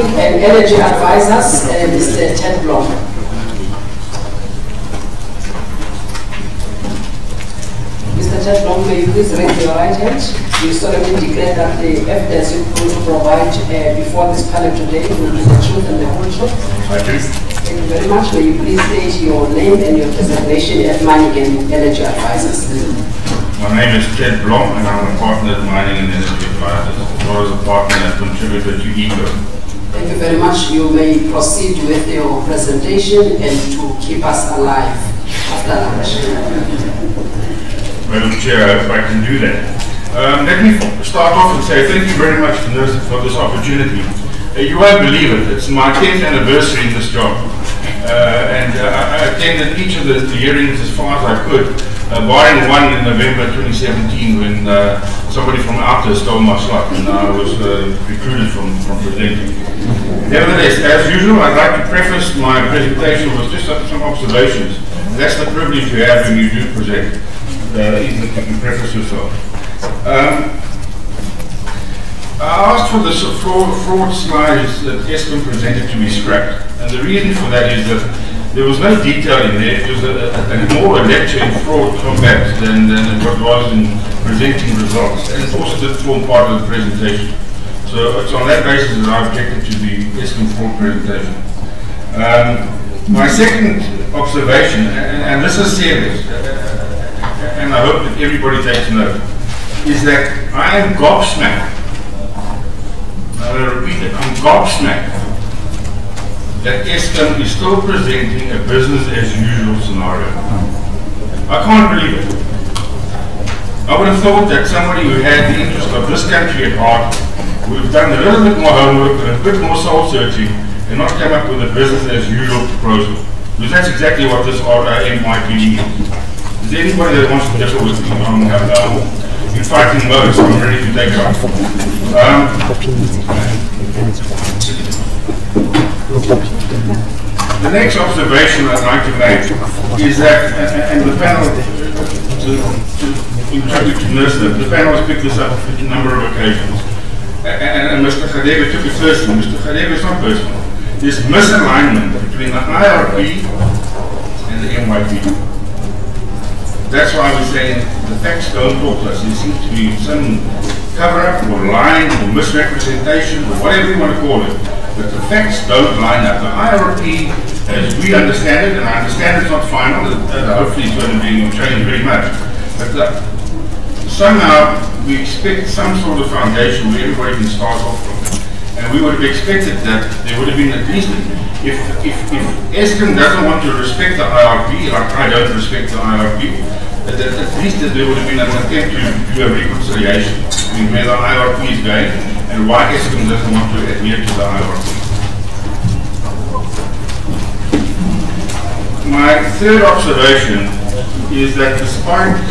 Economic and Energy Advisors, Mr. Ted Blom. Mr. Ted Blom, may you please raise your right hand? You solemnly declare that the evidence you're going to provide before this panel today will be the truth and the whole truth. I do. Thank you very much. May you please state your name and your designation at Mining and Energy Advisors. My name is Ted Blom, and I'm a partner at Mining and Energy Advisors, as well as a partner and contributor to ECO. Thank you very much. You may proceed with your presentation and to keep us alive after lunch. Madam Chair, I hope I can do that. Let me start off and say thank you very much to Nersa for this opportunity. You won't believe it, it's my 10th anniversary in this job. I attended each of the hearings as far as I could, barring one in November 2017 when somebody from Outer stole my slot and I was recruited from presenting. Nevertheless, as usual, I'd like to preface my presentation with just some observations. That's the privilege you have when you do present, even if you can preface yourself. I asked for the fraud slides that Eskom presented to be scrapped, and the reason for that is that there was no detail in there. It was more a lecture in fraud combat than what was in presenting results, and it also did form part of the presentation. So it's on that basis that I objected to the Eskom fraud presentation. My second observation, and this is serious, and I hope that everybody takes note, is that I am gobsmacked. I repeat it, I'm gobsmacked that Eskom is still presenting a business as usual scenario. I can't believe it. I would have thought that somebody who had the interest of this country at heart would have done a little bit more homework and a bit more soul searching and not come up with a business as usual proposal. Because that's exactly what this MYPD is. Is there anybody that wants to differ with me on in fighting mode, so I'm ready to take it off. The next observation I'd like to make is that, and the panel, in tribute to Nersa, the panel has picked this up a number of occasions. And Mr. Khadebe took it personal. Mr. Khadebe is not personal. There's misalignment between the IRP and the MYPD. That's why we're saying the facts don't talk to us. There seems to be some cover-up or lying or misrepresentation or whatever you want to call it. But the facts don't line up. The IRP, as we understand it, and I understand it's not final, hopefully it's going to be changed very much, but somehow we expect some sort of foundation where everybody can start off from. And we would have expected that there would have been at least, if Eskom doesn't want to respect the IRP, like I don't respect the IRP, at least there would have been an attempt to do a reconciliation between where the IRP is going and why Eskom doesn't want to adhere to the IRP. My third observation is that despite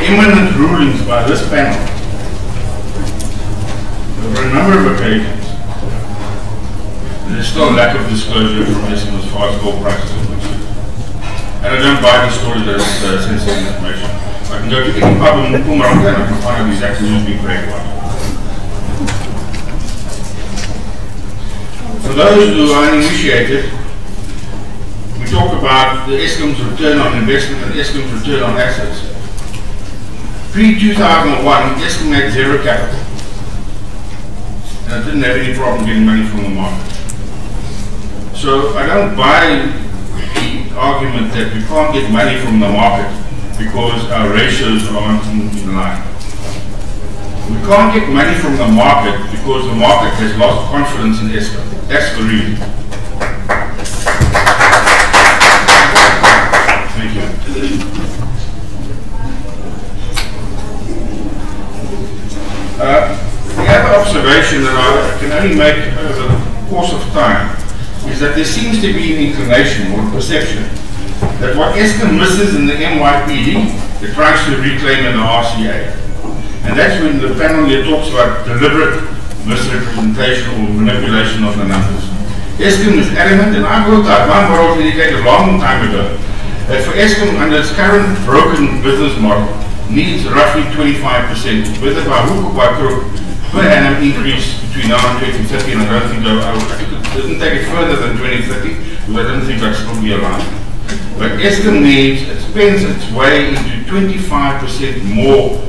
imminent rulings by this panel over a number of occasions, there's still a lack of disclosure from Eskom as far as gold prices are concerned. And I don't buy the story that it's sensitive information. I can go to any pub in Mpumalanga and I can find out exactly who's being paid what. For those who are uninitiated, we talk about the Eskom's return on investment and Eskom's return on assets. Pre-2001, Eskom had zero capital. And it didn't have any problem getting money from the market. So I don't buy the argument that we can't get money from the market because our ratios aren't in line. We can't get money from the market because the market has lost confidence in Eskom. That's the reason. Thank you. The other observation that I can only make over the course of time is that there seems to be an inclination or a perception that what Eskom misses in the MYPD, it tries to reclaim in the RCA. And that's when the panel here talks about deliberate misrepresentation or manipulation of the numbers. Eskom is adamant, and I've worked out, one world indicated a long time ago, that for Eskom under its current broken business model needs roughly 25%, whether by hook or by crook, per annum increase between now and 2030, and I don't think I didn't take it further than 2030, because I don't think I'd still be alive. But Eskom it spends its way into 25% more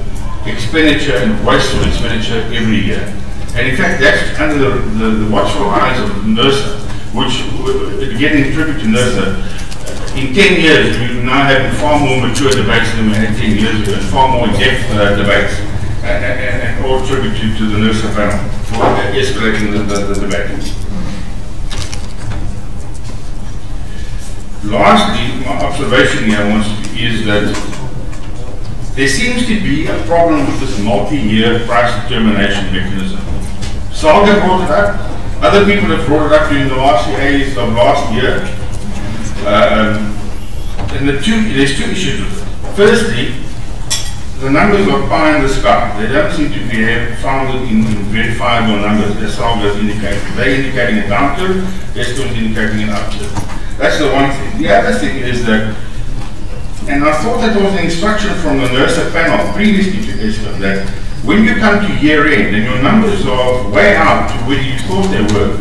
expenditure and wasteful expenditure every year. And in fact, that's under the watchful eyes of Nersa, which, getting tribute to Nersa, in 10 years we now have far more mature debates than we had 10 years ago, and far more in-depth debates, and all tribute to the Nersa panel for escalating the debate. Lastly, my observation here is that there seems to be a problem with this multi-year price determination mechanism. Salga brought it up, other people have brought it up during the RCAs of last year. And there's two issues with it. Firstly, the numbers are pie in the sky. They don't seem to be founded in verifiable numbers, as Salga is indicating. They're indicating a downturn, Eskom is indicating an upturn. That's the one thing. The other thing is that, and I thought that was an instruction from the Nersa panel previously to Eskom, that when you come to year end and your numbers are way out to where you thought they were,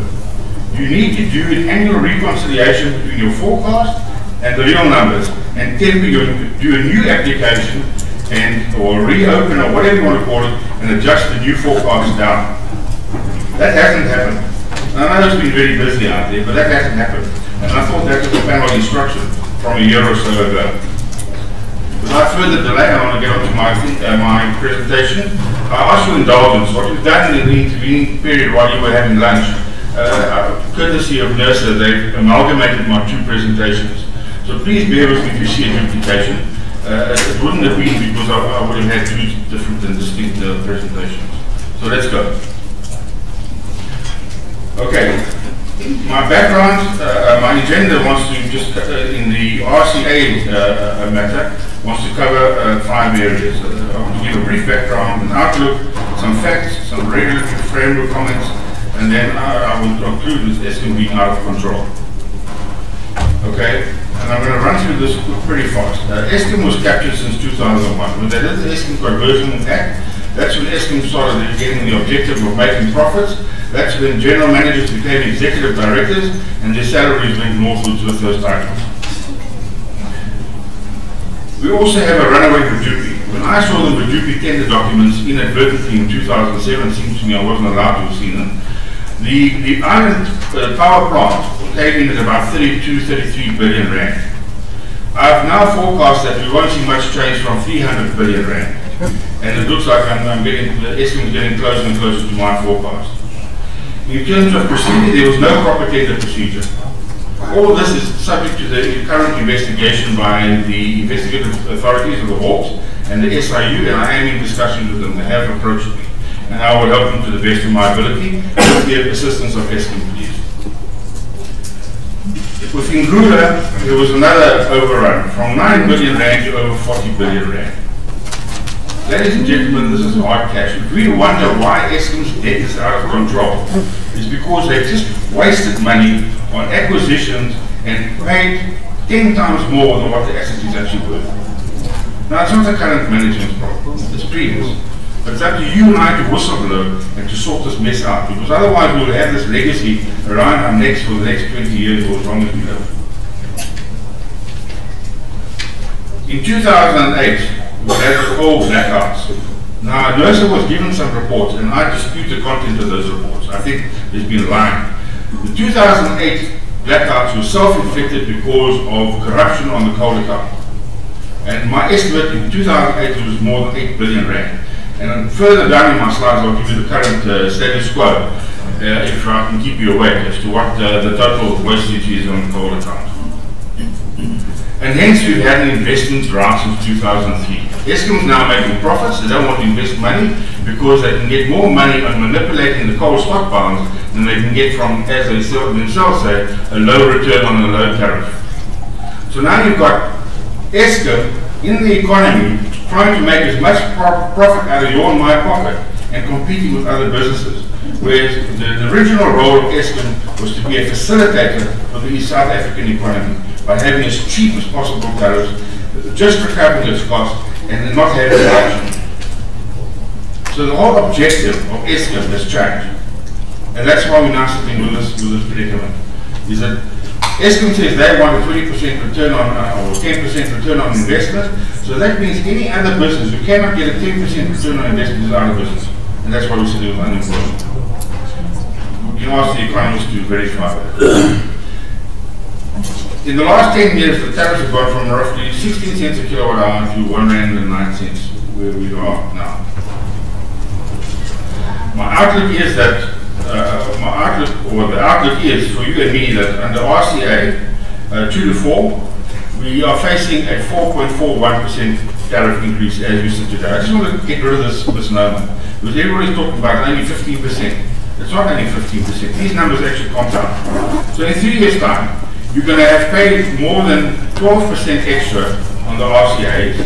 you need to do an annual reconciliation between your forecast and the real numbers, and do a new application or reopen or whatever you want to call it, and adjust the new forecast down. That hasn't happened. I know it's been very busy out there, but that hasn't happened. And I thought that was a panel instruction from a year or so ago. Without further delay, I want to get on to my presentation. I ask your indulgence. What we've done in the intervening period while you were having lunch, courtesy of Nersa, they've amalgamated my two presentations. So please bear with me if you see a duplication. It wouldn't have been because I would have had two different and distinct presentations. So let's go. Okay. My background, my agenda wants to just, in the RCA matter, wants to cover 5 areas. I want to give a brief background, an outlook, some facts, some regulatory framework comments, and then I will conclude with Eskom being out of control. Okay, and I'm going to run through this pretty fast. Eskom was captured since 2001. When they did the Eskom Conversion Act, that's when Eskom started getting the objective of making profits. That's when general managers became executive directors and their salaries went northwards with those titles. We also have a runaway Badupi. When I saw the Badupi tender documents inadvertently in 2007, it seems to me I wasn't allowed to have seen them. The island power plant came in at about 32-33 billion rand. I've now forecast that we won't see much change from 300 billion rand. And it looks like Eskom is getting closer and closer to my forecast. In terms of procedure, there was no proper tender procedure. All this is subject to the current investigation by the investigative authorities of the Hawks and the SIU, and I am in discussion with them. They have approached me, and I will help them to the best of my ability with the assistance of Eskom police. With Ngula, there was another overrun from 9 billion rand to over 40 billion rand. Ladies and gentlemen, this is hard cash. If we wonder why Eskom's debt is out of control, it's because they've just wasted money on acquisitions and paid 10 times more than what the asset is actually worth. Now, it's not the current management's problem, it's previous. But it's up to you and I to whistleblow and to sort this mess out, because otherwise we will have this legacy around our necks for the next 20 years or as long as we live. In 2008, we had the old blackouts. Now, Nersa was given some reports, and I dispute the content of those reports. I think there's been lying. The 2008 blackouts were self-inflicted because of corruption on the coal account. And my estimate in 2008 was more than 8 billion rand. And further down in my slides, I'll give you the current status quo, if I can keep you awake as to what the total wastage is on the coal account. And hence we've had an investment drought since 2003. Eskom's now making profits. They don't want to invest money because they can get more money on manipulating the coal stockpiles than they can get from, as they themselves say, a low return on a low tariff. So now you've got Eskom in the economy trying to make as much profit out of your and my pocket and competing with other businesses. Whereas the original role of Eskom was to be a facilitator for the South African economy by having as cheap as possible tariffs, just recovering its costs, and not having action. So the whole objective of Eskom has changed. And that's why we're now sitting with this predicament. Is that Eskom says they want a 20% return on, or 10% return on investment. So that means any other business who cannot get a 10% return on investment is out of business. And that's why we're sitting with unemployment. You can ask the economists to verify that. In the last 10 years, the tariffs have gone from roughly 16 cents a kilowatt hour to R1.09, where we are now. My outlook is that, the outlook is for you and me that under RCA 2 to 4, we are facing a 4.41% tariff increase as we sit today. I just want to get rid of this misnomer, because everybody's talking about only 15%. It's not only 15%. These numbers actually compound. So in 3 years' time, you're going to have paid more than 12% extra on the RCAs.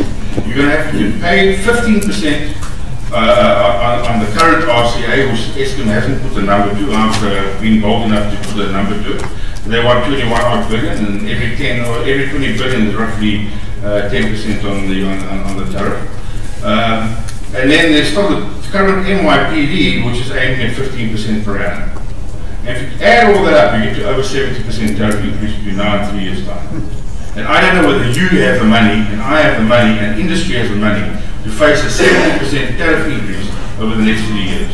You're going to have to pay 15% on the current RCA, which Eskom hasn't put a number to. I've been bold enough to put a number to it. They want 21 odd billion, and every 10 or every 20 billion is roughly 10% on the tariff. And then there's still the current MYPD, which is aiming at 15% per annum. And if you add all that up, you get to over 70% tariff increase between now and 3 years' time. And I don't know whether you have the money, and I have the money, and industry has the money to face a 70% tariff increase over the next 3 years.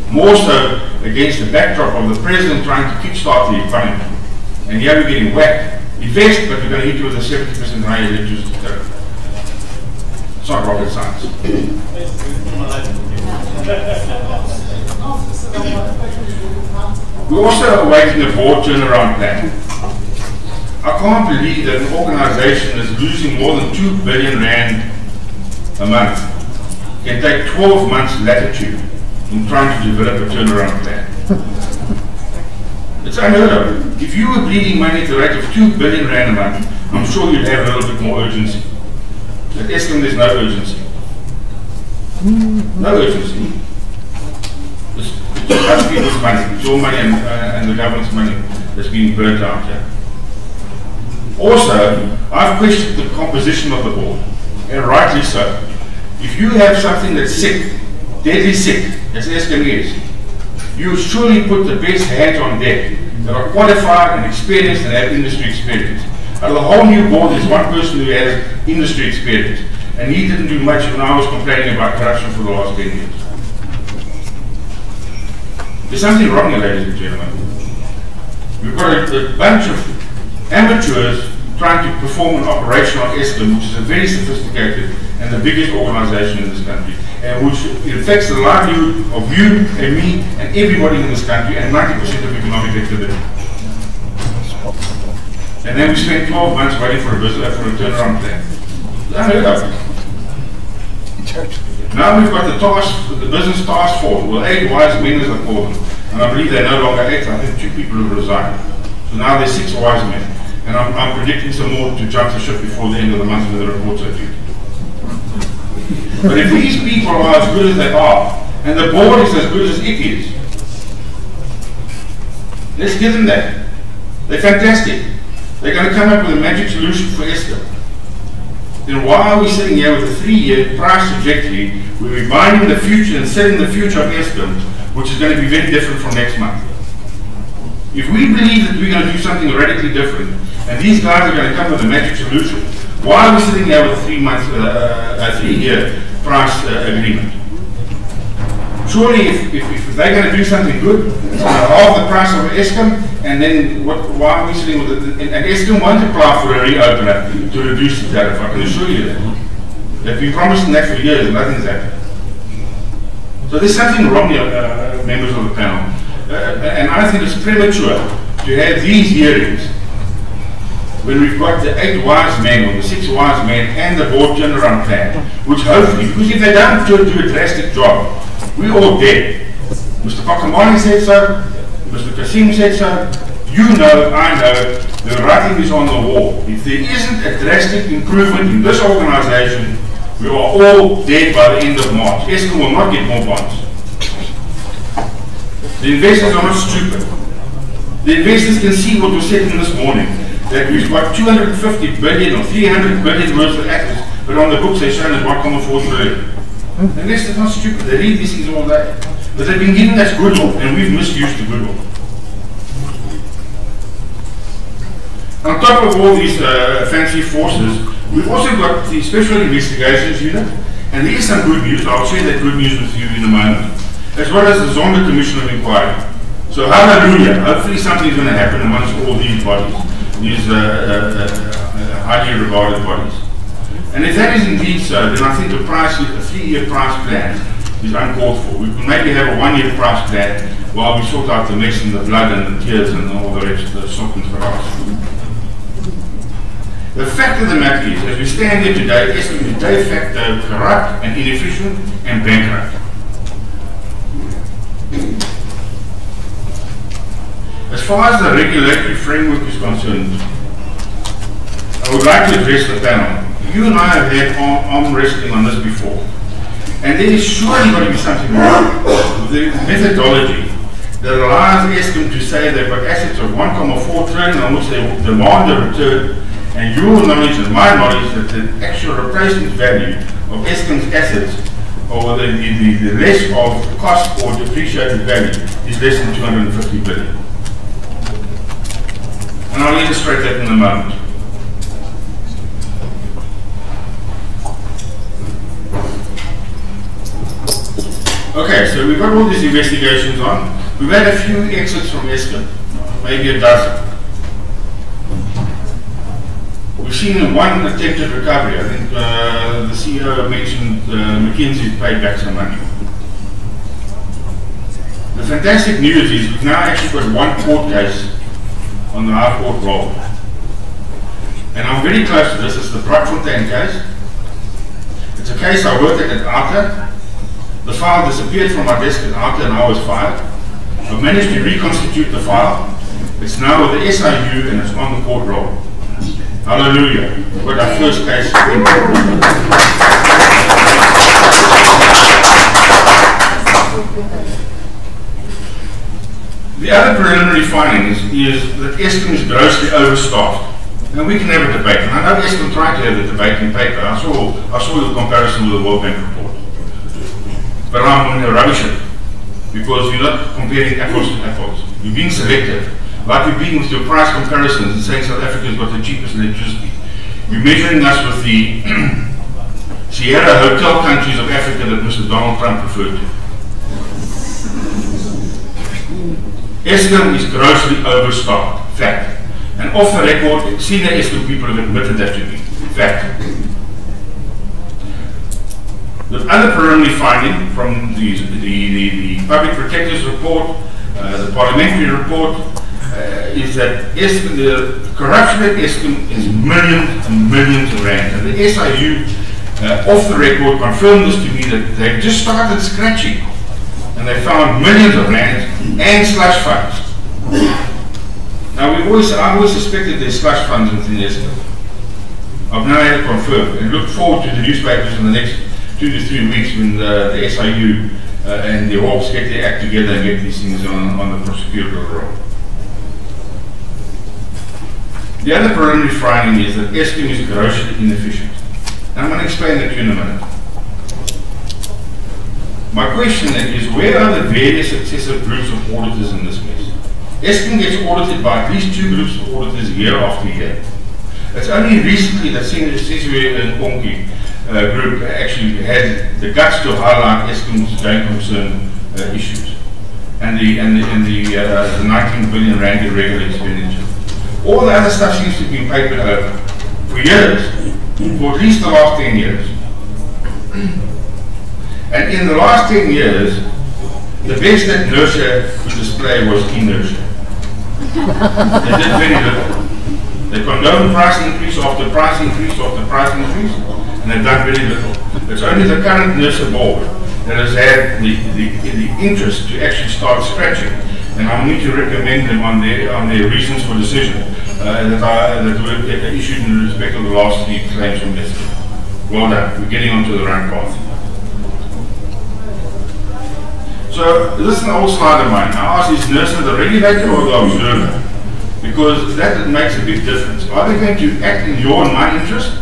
More so against the backdrop of the president trying to kickstart the economy. And here we're getting whacked. Invest, but we're going to hit you with a 70% higher electricity tariff. It's not rocket science. We're also awaiting a board turnaround plan. I can't believe that an organization that's losing more than 2 billion rand a month can take 12 months latitude in trying to develop a turnaround plan. It's unheard of. If you were bleeding money at the rate of 2 billion rand a month, I'm sure you'd have a little bit more urgency. At Eskom, there's no urgency. No urgency. It's other people's money. It's your money and the government's money that's being burnt out here. Also, I've questioned the composition of the board, and rightly so. If you have something that's sick, deadly sick, as Eskom is, you surely put the best hands on deck that are qualified and experienced and have industry experience. Out of the whole new board, there's one person who has industry experience, and he didn't do much when I was complaining about corruption for the last 10 years. There's something wrong here, ladies and gentlemen. We've got a bunch of amateurs trying to perform an operation on Eskom, which is a very sophisticated and the biggest organization in this country, and which affects the livelihood of you and me and everybody in this country and 90% of economic activity. And then we spend 12 months waiting for a turnaround plan. Unheard of. Now we've got the business task force, well, 8 wise men as I call them, and I believe they're no longer 8. I think 2 people have resigned. So now there's 6 wise men, and I'm predicting some more to jump the ship before the end of the month when the reports are due. But if these people are as good as they are, and the board is as good as it is, let's give them that. They're fantastic. They're going to come up with a magic solution for Eskom. Then why are we sitting here with a 3-year price trajectory where we're buying the future and selling the future of Eskom, which is going to be very different from next month? If we believe that we're going to do something radically different, and these guys are going to come with a magic solution, why are we sitting here with a 3-year price agreement? Surely, if they're going to do something good, it's going to halve the price of Eskom, and then why are we sitting with it? And Eskom won't apply for a reopener to reduce the tariff. I can assure you that. They've been promising that for years, and nothing's happened. So there's something wrong here, members of the panel. And I think it's premature to have these hearings when we've got the 8 wise men or the 6 wise men and the board turnaround plan, which hopefully, because if they don't do a drastic job, we're all dead. Mr. Pakamani said so, Mr. Kasim said so, you know, I know, the writing is on the wall. If there isn't a drastic improvement in this organization, we are all dead by the end of March. Eskom will not get more bonds. The investors are not stupid. The investors can see what was said in this morning, that we've got 250 billion or 300 billion worth of assets, but on the books they're shown as 1.4 trillion. And this is not stupid. They read these things all day. But they've been giving us goodwill, and we've misused the goodwill. On top of all these fancy forces, we've also got the Special Investigations Unit, and there is some good news. I'll share that good news with you in a moment, as well as the Zonda Commission of Inquiry. So hallelujah, hopefully something's going to happen amongst all these bodies, these highly regarded bodies. And if that is indeed so, then I think a 3-year price plan is uncalled for. We could maybe have a 1-year price plan while we sort out the mess and the blood and the tears and all the rest of the something for us. The fact of the matter is, as we stand here today, Eskom is de facto corrupt and inefficient and bankrupt. As far as the regulatory framework is concerned, I would like to address the panel. You and I have had arm wrestling on this before. And there is surely going to be something wrong with the methodology that allows Eskom to say they've got assets of 1.4 trillion on which they demand a return, and your knowledge and my knowledge that the actual replacement value of Eskom's assets, or the less of the cost or depreciated value, is less than 250 billion. And I'll illustrate that in a moment. Okay, so we've got all these investigations on. We've had a few exits from Eskom, maybe a dozen. We've seen one attempted recovery. I think the CEO mentioned McKinsey paid back some money. The fantastic news is we've now actually got one court case on the High Court roll. And I'm very close to this. It's the Brockfontein case. It's a case I worked at Outer. The file disappeared from my desk at Outer and I was fired. I've managed to reconstitute the file. It's now with the SIU and it's on the court roll. Hallelujah. We've got our first case. The other preliminary findings is that Eskom is grossly overstaffed. And we can have a debate. And I know Eskom tried to have the debate in paper. I saw the comparison with the World Bank report. But I'm going to rubbish it, because you're not comparing apples to apples. You're being selective. Like you're being with your price comparisons and saying South Africa's got the cheapest electricity. You're measuring us with the Sierra hotel countries of Africa that Mr. Donald Trump referred to. Eskom is grossly overstaffed. Fact. And off the record, senior Eskom people have admitted that to me. Fact. The other preliminary finding from the Public Protector's report, the parliamentary report, is that the corruption at Eskom is millions and millions of rand. And the SIU, off the record, confirmed this to me that they've just started scratching and they found millions of rands and slush funds. Now, I've always suspected there's slush funds within Eskom. I've now had it confirmed and look forward to the newspapers in the next 2 to 3 weeks when the SIU and the Hawks get their act together and get these things on the prosecutorial roll. The other preliminary finding is that Eskom is grossly inefficient. And I'm going to explain that to you in a minute. My question then is, where are the various successive groups of auditors in this case? Eskom gets audited by at least 2 groups of auditors year after year. It's only recently that Siswe and Konki group actually had the guts to highlight Eskom's going concern issues and the 19 billion rand irregular expenditure. All the other stuff seems to have been papered over for years, for at least the last 10 years. And in the last 10 years, the best that Nersa could display was inertia. They did very little. They condoned price increase after price increase after price increase, and they've done very little. It's only the current Nersa board that has had the interest to actually start scratching. And I need to recommend them on their reasons for decision that were issued in respect of the last 3 claims from Eskom. Well done. We're getting onto the right path. So this is an old slide of mine. I ask, is Nersa the regulator or the observer? Because that makes a big difference. Are they going to act in your and my interest,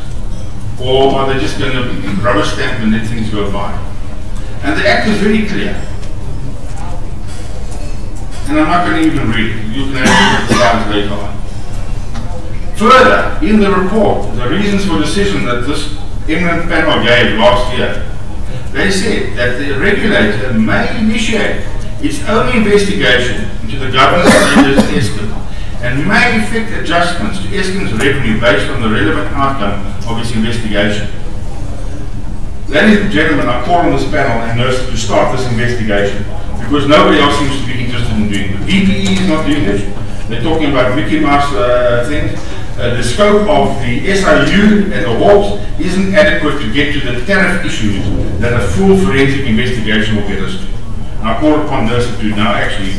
or are they just going to rubber stamp and let things go by? And the Act is very clear. And I'm not going to even read it. You can actually decide later on. Further, in the report, the reasons for decision that this eminent panel gave last year, they said that the regulator may initiate its own investigation into the governance standards of Eskom and may effect adjustments to Eskom's revenue based on the relevant outcome of its investigation. Ladies and gentlemen, I call on this panel and Nersa to start this investigation because nobody else seems to be interested in doing it. DPE is not doing it. They're talking about Mickey Mouse things. The scope of the SIU and the Hawks isn't adequate to get to the tariff issues that a full forensic investigation will get us to. I call upon Nersa to now actually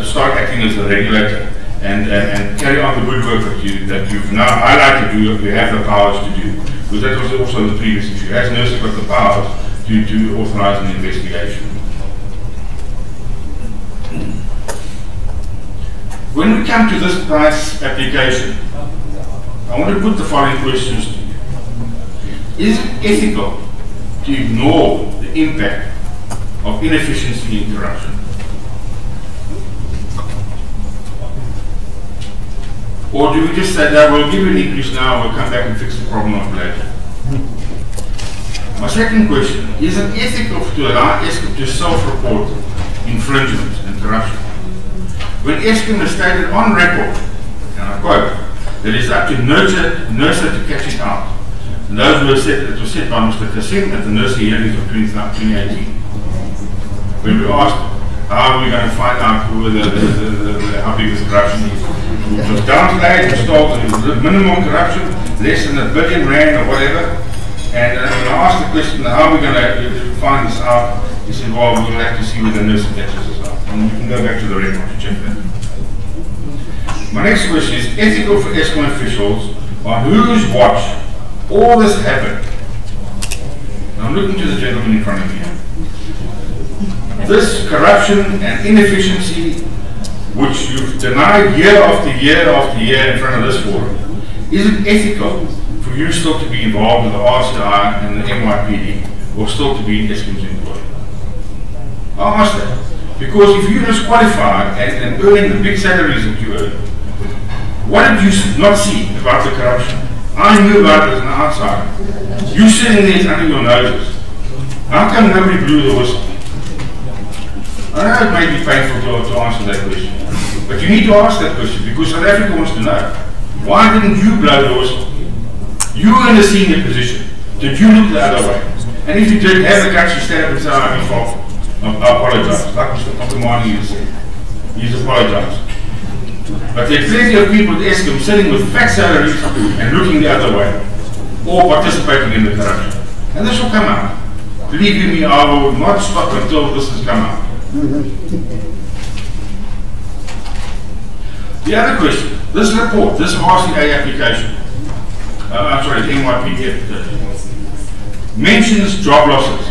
start acting as a regulator and carry on the good work that you've now highlighted you have the powers to do. Because that was also the previous issue. Has Nersa got the powers to authorize an investigation? When we come to this price application, I want to put the following questions to you. Is it ethical to ignore the impact of inefficiency and corruption? Or do we just say that we'll give you an increase now, we'll come back and fix the problem of later? My second question, is it ethical to allow Eskom to self-report infringements and corruption? When Eskom has stated on record, and I quote, that it's up to Nersa to catch it out. And those were said, it was said by Mr. Kasim at the Nersa hearings of 2018. When we asked, how are we going to find out how big this corruption is? It was downplayed, installed minimal corruption, less than R1 billion or whatever. And when I asked the question, how are we going to find this out? He said, well, we'll have to see whether Nersa catches us out. And you can go back to the record to check that. My next question is ethical for Eskom officials on whose watch all this happened. Now I'm looking to the gentleman in front of me. This corruption and inefficiency which you've denied year after year after year in front of this forum, is it ethical for you still to be involved with the RCA and the MYPD or still to be in Eskom's employ? I'll ask that. Because if you're disqualified and earning the big salaries that you earn, what did you not see about the corruption? I knew about it as an outsider. You sitting there, it's under your noses. How come nobody blew the whistle? I know it may be painful to answer that question, but you need to ask that question because South Africa wants to know. Why didn't you blow the whistle? You were in a senior position. Did you look the other way? And if you did, have the guts to stand up and say, I'm fault. I apologize. Like Mr. Komkomani said. He's apologized. But there are plenty of people at Eskom sitting with fat salaries and looking the other way, or participating in the corruption. And this will come out. Believe you me, I will not stop until this has come out. The other question, this report, this RCA application, I'm sorry, the MYPD application, mentions job losses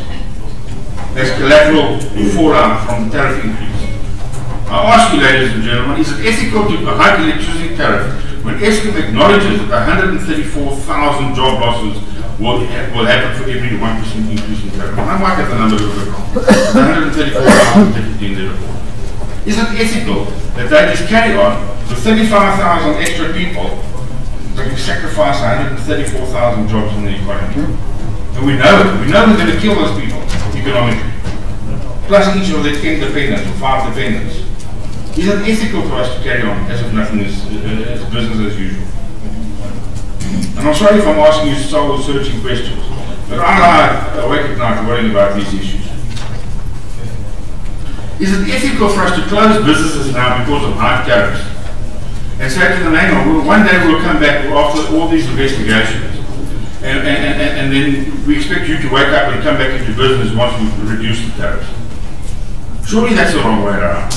as collateral fallout from the tariff increase. I ask you, ladies and gentlemen, is it ethical to hike electricity tariff when Eskom acknowledges that 134,000 job losses will happen for every 1% increase in tariff? I might have the number a little bit wrong. 134,000 in the report. Is it ethical that they just carry on with 35,000 extra people, they can sacrifice 134,000 jobs in the economy? And we know it. We know we're going to kill those people economically. Plus each of their 10 dependents or 5 dependents. Is it ethical for us to carry on as if nothing is business as usual? And I'm sorry if I'm asking you soul-searching questions, but I lie awake at night worrying about these issues. Is it ethical for us to close businesses now because of high tariffs and say to them, hang on, one day we'll come back after all these investigations and then we expect you to wake up and come back into business once we've reduced the tariffs? Surely that's the wrong way around.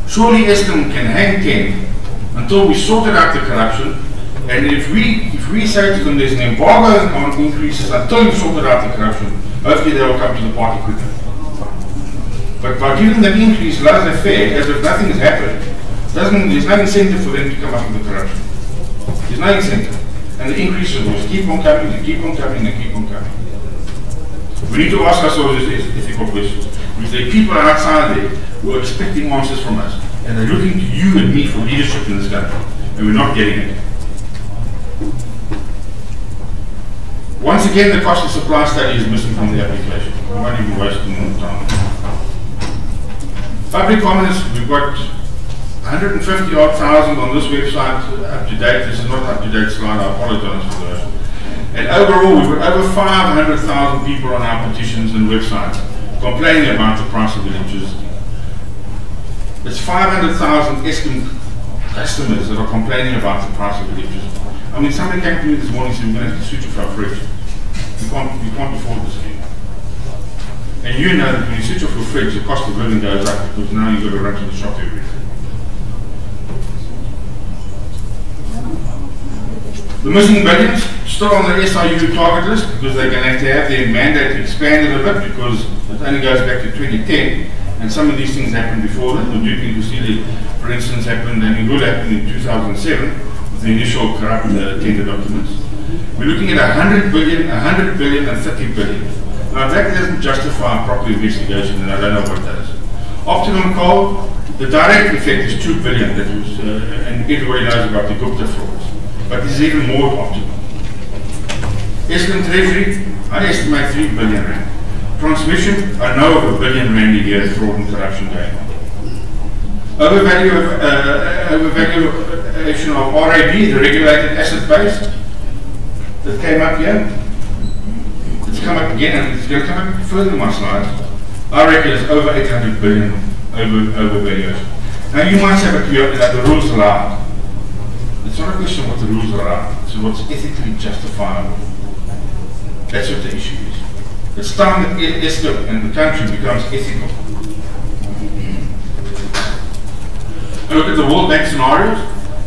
Surely Eskom can hang 10 until we sorted out the corruption, and if we say to them there's an embargo on increases until you've sorted out the corruption, hopefully they will come to the party quicker. But by giving them increase laissez-faire as if nothing has happened, there's no incentive for them to come up with the corruption. There's no incentive. And the increases will keep on coming and keep on coming and keep on coming. We need to ask ourselves these ethical questions. Because there are people outside there who are expecting answers from us, and they're looking to you and me for leadership in this country, and we're not getting it. Once again, the cost of supply study is missing from the application. We won't even waste more time. Public comments, we've got 150,000 on this website up to date. This is not up to date slide, I apologize for that. And overall, we've got over 500,000 people on our petitions and websites complaining about the price of electricity. It's 500,000 Eskom customers that are complaining about the price of electricity. I mean, somebody came to me this morning and said, we're going to have to switch off our fridge. We can't afford this anymore. And you know that when you switch off your fridge, the cost of living goes up because now you've got to run to the shop every day. The missing billions, still on the SIU target list because they're going to have their mandate expanded a bit because it only goes back to 2010 and some of these things happened before that. The Duke Kusile, for instance, happened and it would happen in 2007 with the initial corrupt tender documents. We're looking at 100 billion, 100 billion and 30 billion. Now if that doesn't justify a proper investigation, then I don't know what does. Optimum coal, the direct effect is 2 billion that was, and everybody knows about the Gupta frauds. But this is even more optimal. Eskom Treasury, I estimate 3 billion rand. Transmission, I know of R1 billion a year fraud and corruption going on. Overvaluation of RAB, the regulated asset base, that came up here. It's come up again and it's going to come up further in my slides. I reckon it's over 800 billion overvaluation. Now you might say, but the rules allow. It's not a question of what the rules are, it's what's ethically justifiable. That's what the issue is. It's time that Eskom and the country becomes ethical. And look at the World Bank scenarios.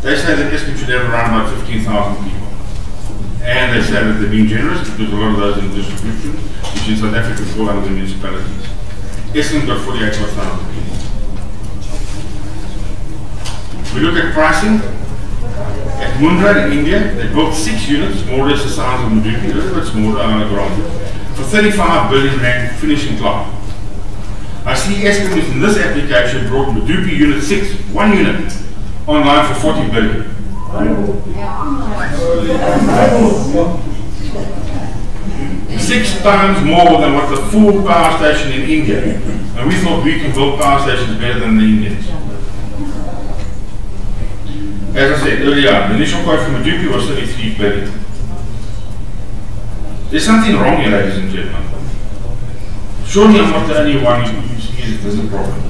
They say that Eskom should have around about 15,000 people. And they say that they're being generous because a lot of those in distribution, which in South Africa fall under the municipalities. Eskom's got 48,000 people. We look at pricing. At Mundra in India, they built 6 units, more or less the size of Medupi, a little bit smaller on the ground, for 35 billion rand finishing clock. I see Eskom is in this application brought Medupi unit 6, 1 unit, online for 40 billion. 6 times more than what the full power station in India. And we thought we can build power stations better than the Indians. As I said earlier, the initial quote from Medupi was 33 billion. There's something wrong here, ladies and gentlemen. Surely I'm not the only one who sees it as a problem.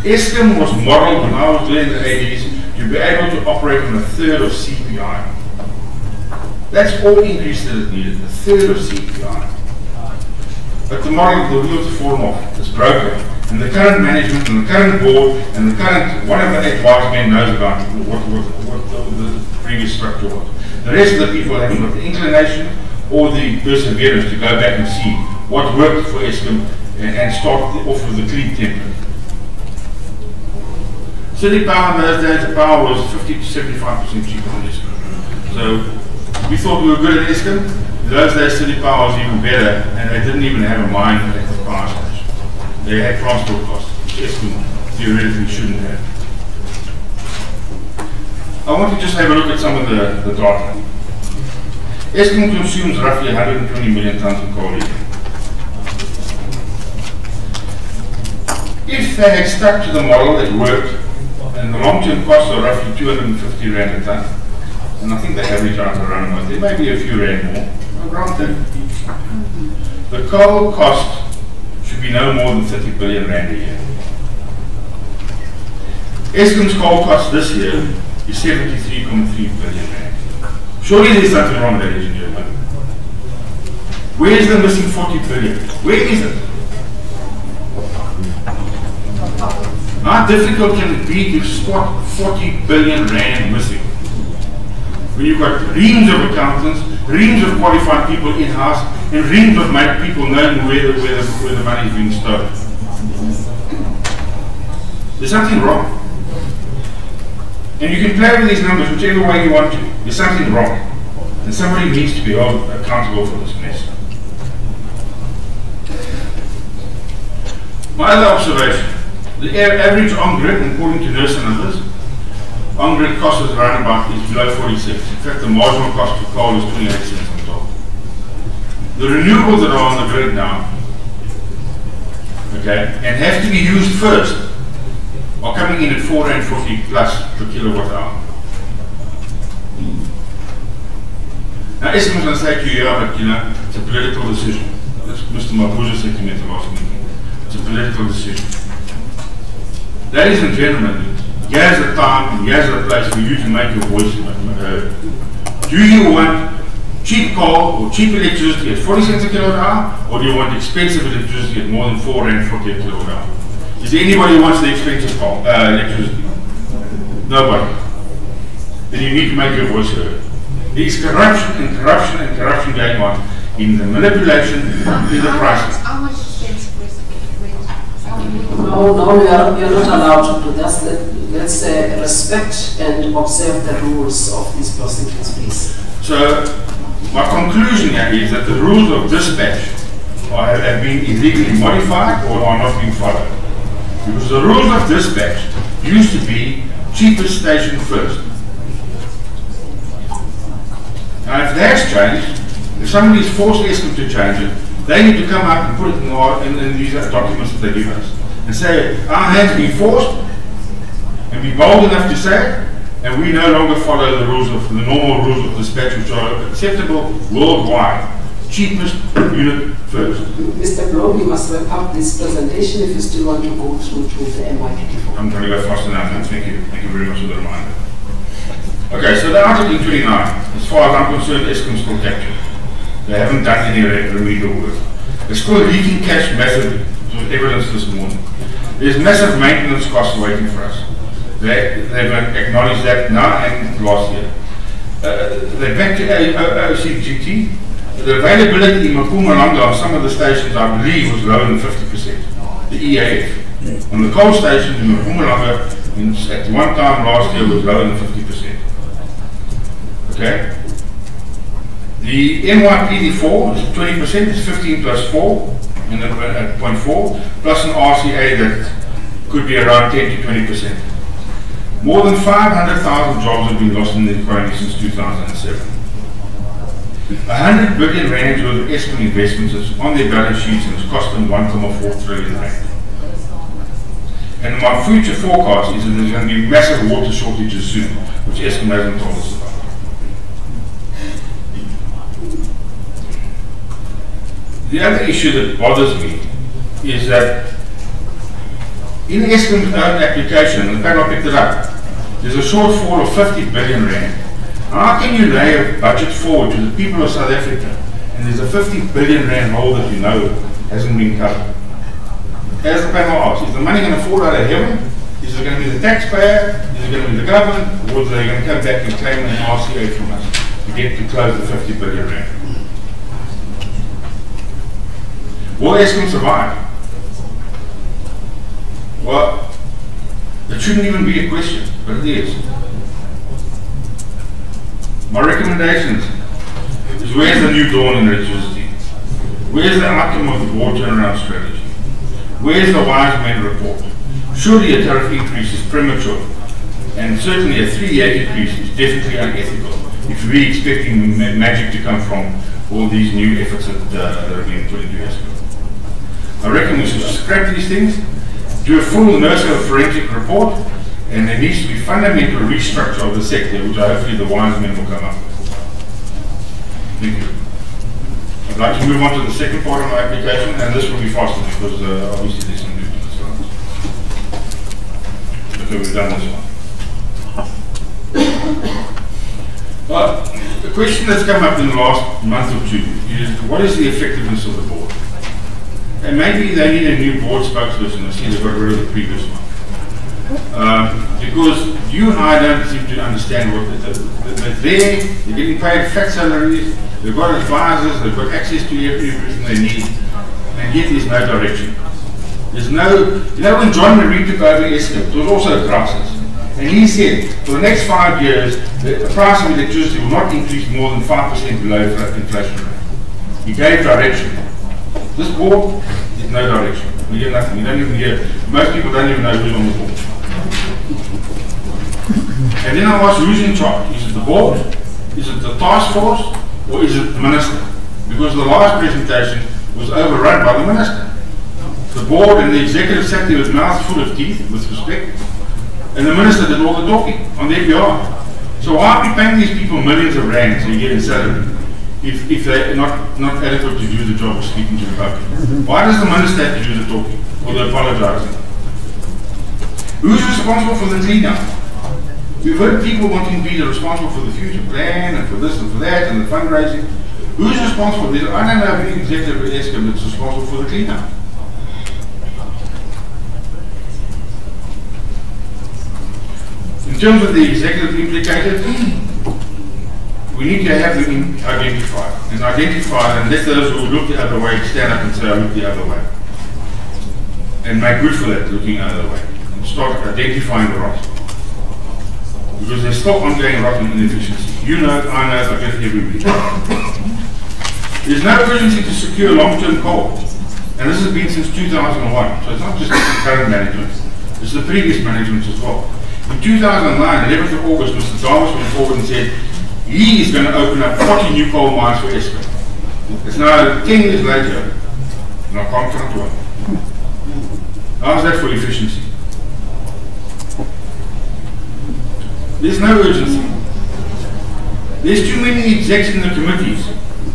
Eskom was modeled when I was doing the 80s to be able to operate on 1/3 of CPI. That's all increase that it needed, 1/3 of CPI. But the model, the wheels have fallen off, it's broken. And the current management and the current board and the current, one of the 8 wise men knows about what the previous structure was. The rest of the people haven't got the inclination or the perseverance to go back and see what worked for Eskom and start off with a clean template. City power in those days, the power was 50 to 75% cheaper than Eskom. So we thought we were good at Eskom. In those days, city power was even better, and they didn't even have a mine at the power station. They had transport costs, which Eskom theoretically shouldn't have. I want to just have a look at some of the data. Eskom consumes roughly 120 million tons of coal a year. If they had stuck to the model that worked, and the long-term costs are roughly 250 rand a ton, and I think they average out around about, there may be a few rand more, granted. The coal cost should be no more than 30 billion rand a year. Eskom's coal cost this year is 73.3 billion rand. Surely there's something wrong, ladies and gentlemen. Where is the missing 40 billion? Where is it? How difficult can it be to spot 40 billion rand missing? When you've got reams of accountants, reams of qualified people in-house, and reams of people knowing where the money is being stolen. There's something wrong. And you can play with these numbers whichever way you want to. There's something wrong. And somebody needs to be held accountable for this mess. My other observation, the average on-grid, according to Nersa numbers, on-grid cost is around about is below 40 cents. In fact, the marginal cost for coal is 28 cents on top. The renewables that are on the grid now, okay, and have to be used first, are coming in at 4.40 plus per kilowatt hour. Now, Eskom is going to say to you, yeah, but you know, it's a political decision. That's Mr. Mabuza said to me at the last meeting. It's a political decision. Ladies and gentlemen, here's the time and here's the place for you to make your voice heard. Do you want cheap coal or cheap electricity at 40 cents a kilowatt hour, or do you want expensive electricity at more than 4.40 a kilowatt hour? Is there anybody who wants the expensive coal, electricity? Nobody. Then you need to make your voice heard. There is corruption and corruption and corruption going on in the manipulation in the prices. How much expensive is it? No, we are not allowed to do that. Let's respect and observe the rules of these procedures, please. So, my conclusion here is that the rules of dispatch have been illegally modified or are not being followed. Because the rules of dispatch used to be cheapest station first. Now, if that's changed, if somebody is forced Eskom to change it, they need to come up and put it in these documents that they give us and say, our hands be forced, and be bold enough to say it, and we no longer follow the rules of the normal rules of dispatch, which are acceptable worldwide. Cheapest unit first. Mr. Blow, we must wrap up this presentation if you still want to go through to the MYPD. I'm going to go faster now. Thank you. Thank you very much for the reminder. Okay, so the Article 29, as far as I'm concerned, Eskom still captured. They haven't done any remedial work. They're still leaking cash massively. There was evidence this morning. There's massive maintenance costs waiting for us. They've acknowledged that now and last year. They're back to OCGT. The availability in Mpumalanga on some of the stations, I believe, was lower than 50%. The EAF. On the coal stations in Mpumalanga, at one time last year, was lower than 50%. Okay? The MYPD4 is 20%, it's 15 plus 4, and at 0.4, plus an RCA that could be around 10 to 20%. More than 500,000 jobs have been lost in the economy since 2007. 100 billion rand worth of Eskom investments is on their balance sheets and has cost them 1.4 trillion rand. And my future forecast is that there's going to be massive water shortages soon, which Eskom hasn't told us about. The other issue that bothers me is that in Eskom's own application, and the panel picked it up, there's a shortfall of 50 billion rand. How can you lay a budget forward to the people of South Africa and there's a 50 billion rand hole that you know hasn't been covered? As the panel asks, is the money going to fall out of heaven? Is it going to be the taxpayer? Is it going to be the government? Or are they going to come back and claim an RCA from us to get to close the 50 billion rand? Will Eskom survive? Well, it shouldn't even be a question, but it is. My recommendations is where's the new dawn in electricity? Where's the outcome of the board turnaround strategy? Where's the wise men report? Surely a tariff increase is premature, and certainly a 3-year increase is definitely unethical if we're expecting magic to come from all these new efforts that are being put into Eskom. I reckon we should scrap these things, do a full Nersa forensic report, and there needs to be fundamental restructure of the sector, which hopefully the wise men will come up with. Thank you. I'd like to move on to the second part of my application, and this will be faster because obviously there's some movement as well. Okay, we've done this one. Well, the question that's come up in the last month or two is, what is the effectiveness of the board? And maybe they need a new board spokesperson. I see they got rid of the previous one. Because you and I don't seem to understand what they're there, they're getting paid fat salaries, they've got advisors, they've got access to everything they need, and yet there's no direction. There's no, you know, when John Marie took over Eskom, it was also a crisis. And he said, for the next 5 years, the price of electricity will not increase more than 5% below inflation rate. He gave direction. This board did no direction. We hear nothing. We don't even hear. Most people don't even know who's on the board. And then I asked who's in charge. Is it the board? Is it the task force? Or is it the minister? Because the last presentation was overrun by the minister. The board and the executive sat there with mouths full of teeth, with respect, and the minister did all the talking on their behalf. So why are we paying these people millions of rands a year in salary if they're not adequate to do the job of speaking to the public? Why does the minister have to do the talking or the apologizing? Who's responsible for the cleanup? We've heard people wanting to be responsible for the future plan and for this and for that and the fundraising. Who's responsible? I don't know of any executive at Eskom that's responsible for the cleanup. In terms of the executive implicated, we need to have them identified and let those who look the other way stand up and say, I look the other way. And make good for that looking the other way. And start identifying the rot. Because there's still ongoing rot and inefficiency. You know it, I know it, I get it every week. There's no urgency to secure long-term coal. And this has been since 2001. So it's not just the current management, it's the previous management as well. In 2009, 11th of August, Mr. Davis went forward and said he is going to open up 40 new coal mines for Eskom. It's now 10 years later, and I can't come to one. How's that for efficiency? There's no urgency. There's too many execs in the committees.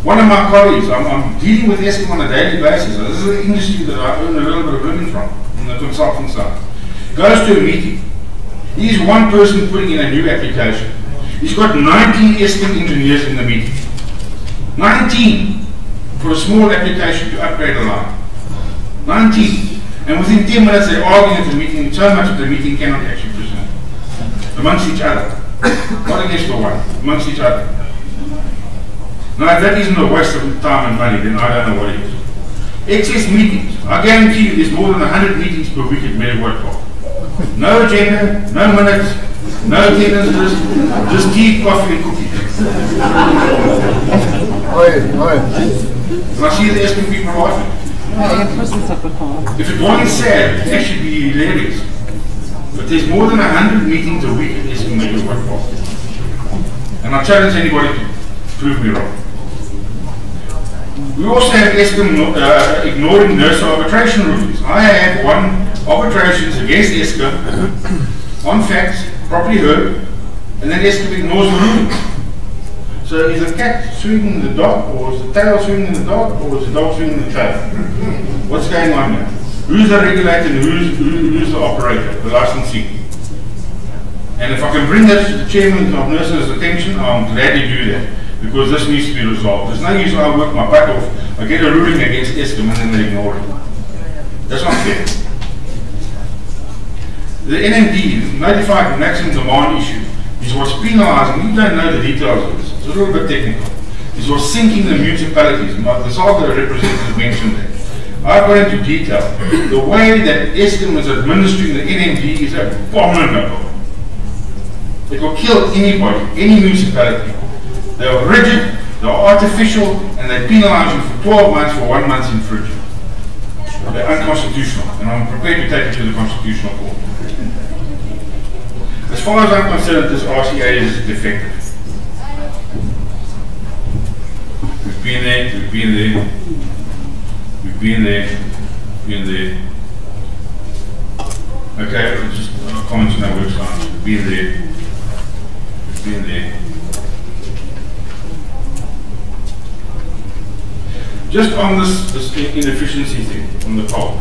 One of my colleagues, I'm dealing with Eskom on a daily basis. This is an industry that I earn a little bit of living from, on the consulting side. Goes to a meeting. He's one person putting in a new application. He's got 19 Eskom engineers in the meeting. 19 for a small application to upgrade a line. 19. And within 10 minutes they're arguing at the meeting so much that the meeting cannot actually proceed. Amongst each other. Not against the one, amongst each other. Now if that isn't a waste of time and money, then I don't know what it is. Excess meetings. I guarantee you there's more than 100 meetings per week at Meadowwood Park. No agenda, no minutes, no attendance list, just tea, coffee and cookies. And I see the Eskom people laughing. If it wasn't sad, it actually be hilarious. But there's more than 100 meetings a week at Eskom Meadowwood Park. And I challenge anybody to prove me wrong. We also have Eskom ignoring Nersa arbitration rulings. I had won arbitrations against Eskom on facts, properly heard, and then Eskom ignores the rulings. So is the cat swinging the dog, or is the tail swinging the dog, or is the dog swinging the tail? What's going on here? Who's the regulator and who's the operator, the licensee? And if I can bring that to the chairman of Nersa's attention, I'm glad to do that. Because this needs to be resolved. There's no use I work my butt off, I get a ruling against Eskom and then they ignore it. That's not fair. The NMD, Notified Maximum Demand issue, is what's penalising. You don't know the details of this, it's a little bit technical. It's what's sinking the municipalities. The SALGA representative mentioned that. I've gone into detail. The way that Eskom is administering the NMD is abominable. It will kill anybody, any municipality. They are rigid, they are artificial, and they penalise you for 12 months for 1 month's infringement. They're unconstitutional, and I'm prepared to take it to the Constitutional Court. As far as I'm concerned, this RCA is defective. We've been there, we've been there, we've been there, been there. Okay, just comments on our website. We've been there, we've been there. Just on this inefficiency thing, on the coal.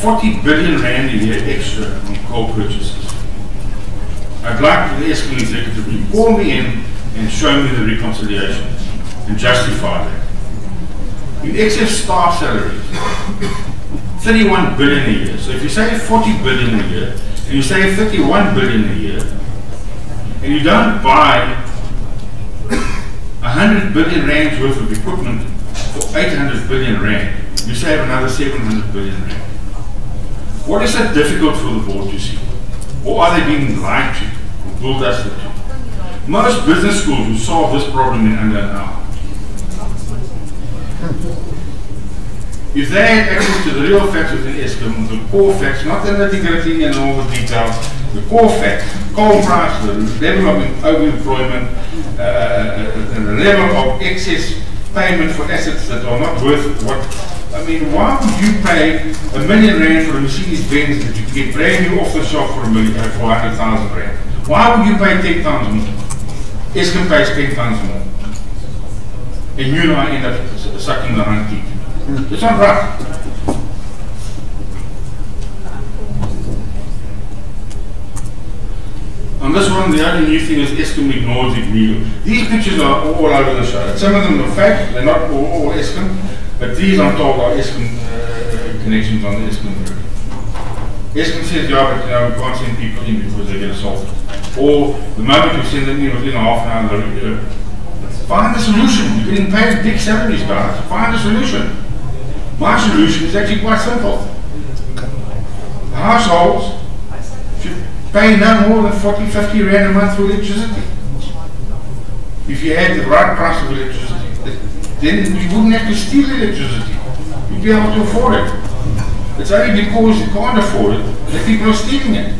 40 billion rand a year extra on coal purchases. I'd like the Eskom executive to call me in and show me the reconciliation and justify that. In excess staff salaries, 31 billion a year. So if you say 40 billion a year, and you say 31 billion a year, and you don't buy 100 billion rands worth of equipment for 800 billion rand, you save another 700 billion rand. What is so difficult for the board to see? Or are they being lied to or bull dusted to? Most business schools will solve this problem in under an hour. If they had access to the real facts within Eskom, the core facts, not the nitty-gritty and all the details, the core facts, coal price, the level of overemployment, and the level of excess payment for assets that are not worth what. I mean, why would you pay R1 million for a Mercedes-Benz that you can get brand new off the shop for 100,000 rand? Why would you pay 10 times more? Eskom pays 10 times more. And you and I end up sucking the hind teeth. It's not right. On this one, the only new thing is Eskom ignores it legal. These pictures are all over the show. Some of them are fake, they're not all Eskom, but these I'm told are Eskom connections on the Eskom group. Eskom says, yeah, but we can't send people in because they get assaulted. Or the moment we send them in within a half an hour, find a solution. You're getting paid big salaries, guys. Find a solution. My solution is actually quite simple. Households should pay no more than 40, 50 rand a month for electricity. If you had the right price of electricity, then you wouldn't have to steal electricity. You'd be able to afford it. It's only because you can't afford it that people are stealing it.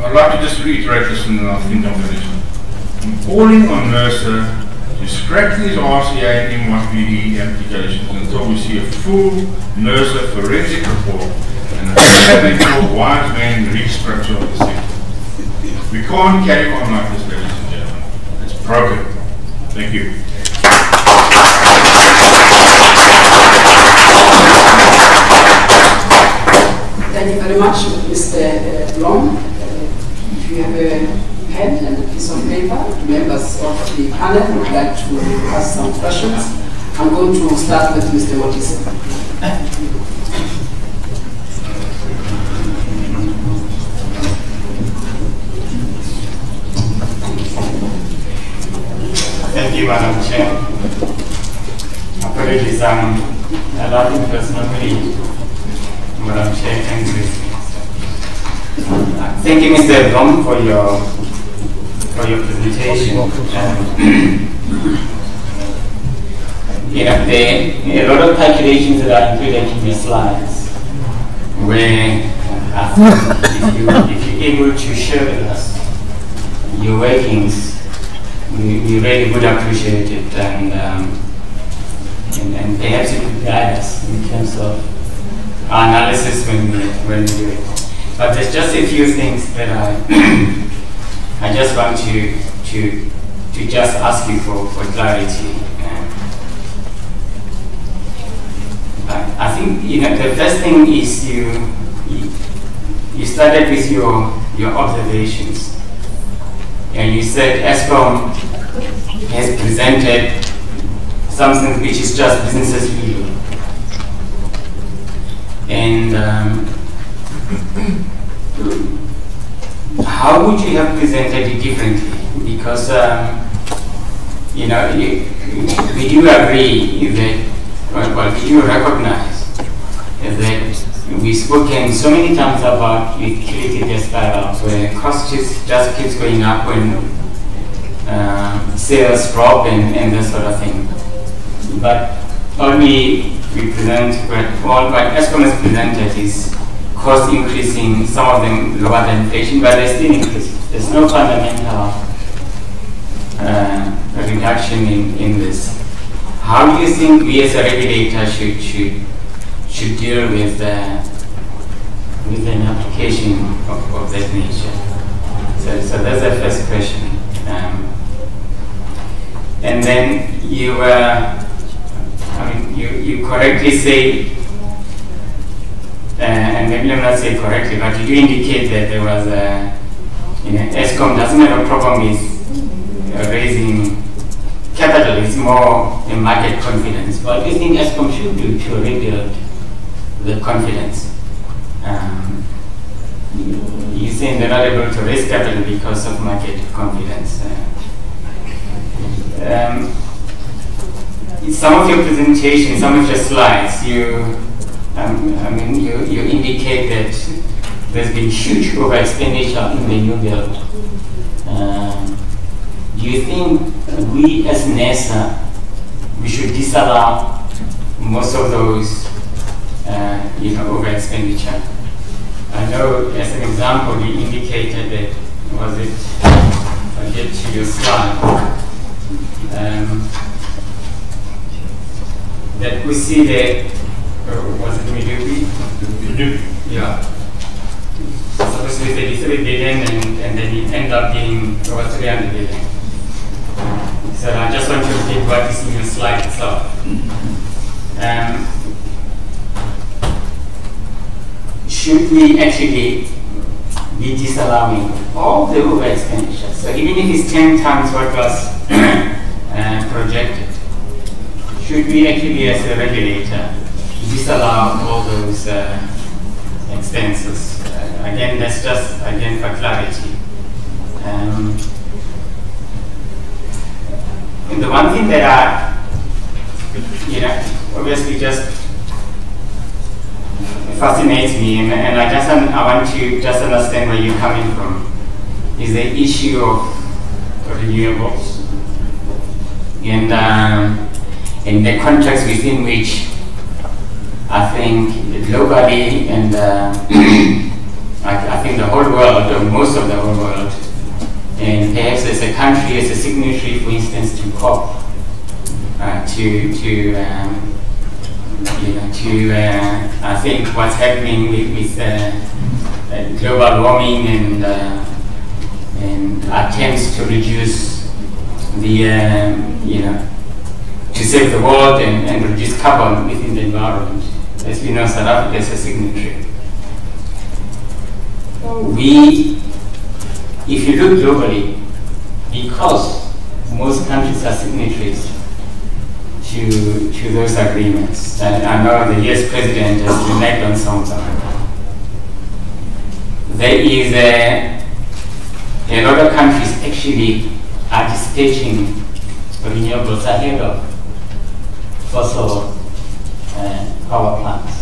I'd like to just reiterate this and I think I'm finished. I'm calling on Nersa to scrap these RCA and MYPD applications until we see a full Nersa forensic report and a fundamental wise man restructure of the sector. We can't carry on like this, ladies and gentlemen. It's broken. Thank you. Thank you very much, Mr. Blom. If you have a pen and a piece of paper, members of the panel would like to ask some questions. I'm going to start with Mr. Otis. Thank you, Madam Chair. Apologies, I'm allowing personally, Madam Chair, thank you. Thank you, Mr. Blom, for your presentation. There are a lot of calculations that are included in your slides, where if you're able to share with us your workings, we really would appreciate it, and perhaps you could guide us in terms of our analysis when we do it. But there's just a few things that I just want to just ask you for clarity. I think the first thing is you started with your observations. And you said Eskom has presented something which is just business as usual. And how would you have presented it differently? Because we do agree that, well, we do recognize that we've spoken so many times about utility spirals where cost just keeps going up when sales drop and that sort of thing. But all we present, what Eskom has presented is cost increasing, some of them lower than inflation, but they're still increasing. There's no fundamental reduction in this. How do you think we as a regulator should deal with an application of that nature? So that's the first question. And then you correctly say, and maybe I'm not saying correctly, but you do indicate that there was Eskom doesn't have a problem with raising capital. It's more a market confidence. What do you think Eskom should do to rebuild the confidence? You're saying they're not able to raise capital because of market confidence. In some of your presentation, some of your slides, you indicate that there's been huge over-expenditure in the new build. Do you think we as Nersa, we should disallow most of those over-expenditure? I know, as an example, you indicated that, was it, I'll get to your slide, that we see the, was it Medupi? Yeah. Supposed to be 33 billion and then it ended up being over 300 billion. So I just want to repeat what is in your slide itself. Should we actually be disallowing all the over expenditure? So even if it's 10 times what was projected, should we actually, as a regulator, disallow all those expenses? Again, that's just for clarity. And the one thing that obviously just fascinates me, and I want to just understand where you're coming from, is the issue of renewables and the context within which I think globally and I think the whole world, or most of the whole world, and perhaps as a country, as a signatory, for instance, to COP, I think what's happening with global warming and attempts to reduce the to save the world and reduce carbon within the environment. As we know, South Africa is a signatory. If you look globally, because most countries are signatories to those agreements, and I know the US president has reneged on some of them, there is a lot of countries actually are dispatching renewables ahead of fossil power plants.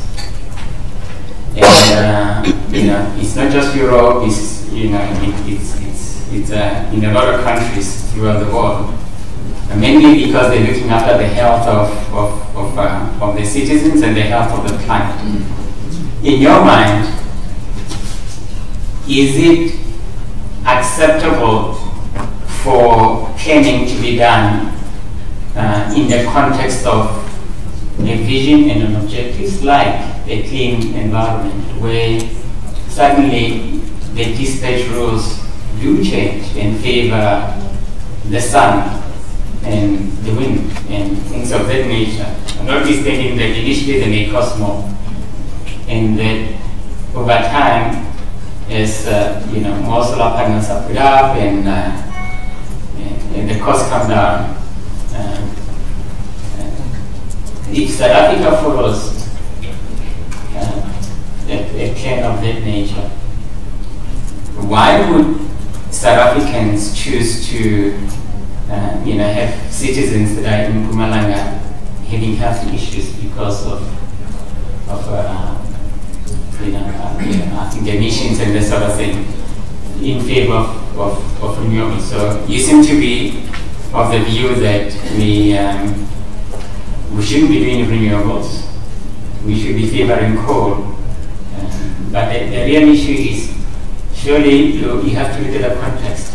And it's not just Europe. It's in a lot of countries throughout the world, mainly because they're looking after the health of the citizens and the health of the planet. In your mind, is it acceptable for planning to be done in the context of a vision and an objectives like a clean environment, where suddenly the dispatch rules do change in favor the sun and the wind and things of that nature, notwithstanding that initially they may cost more, and that over time, as more solar panels are put up and the cost comes down. If South Africa follows a plan of that nature, why would South Africans choose to have citizens that are in Mpumalanga having health issues because of I think emissions and that sort of thing in favor of renewables? So you seem to be of the view that we shouldn't be doing renewables. We should be favoring coal. But the real issue is, surely you have to look at the context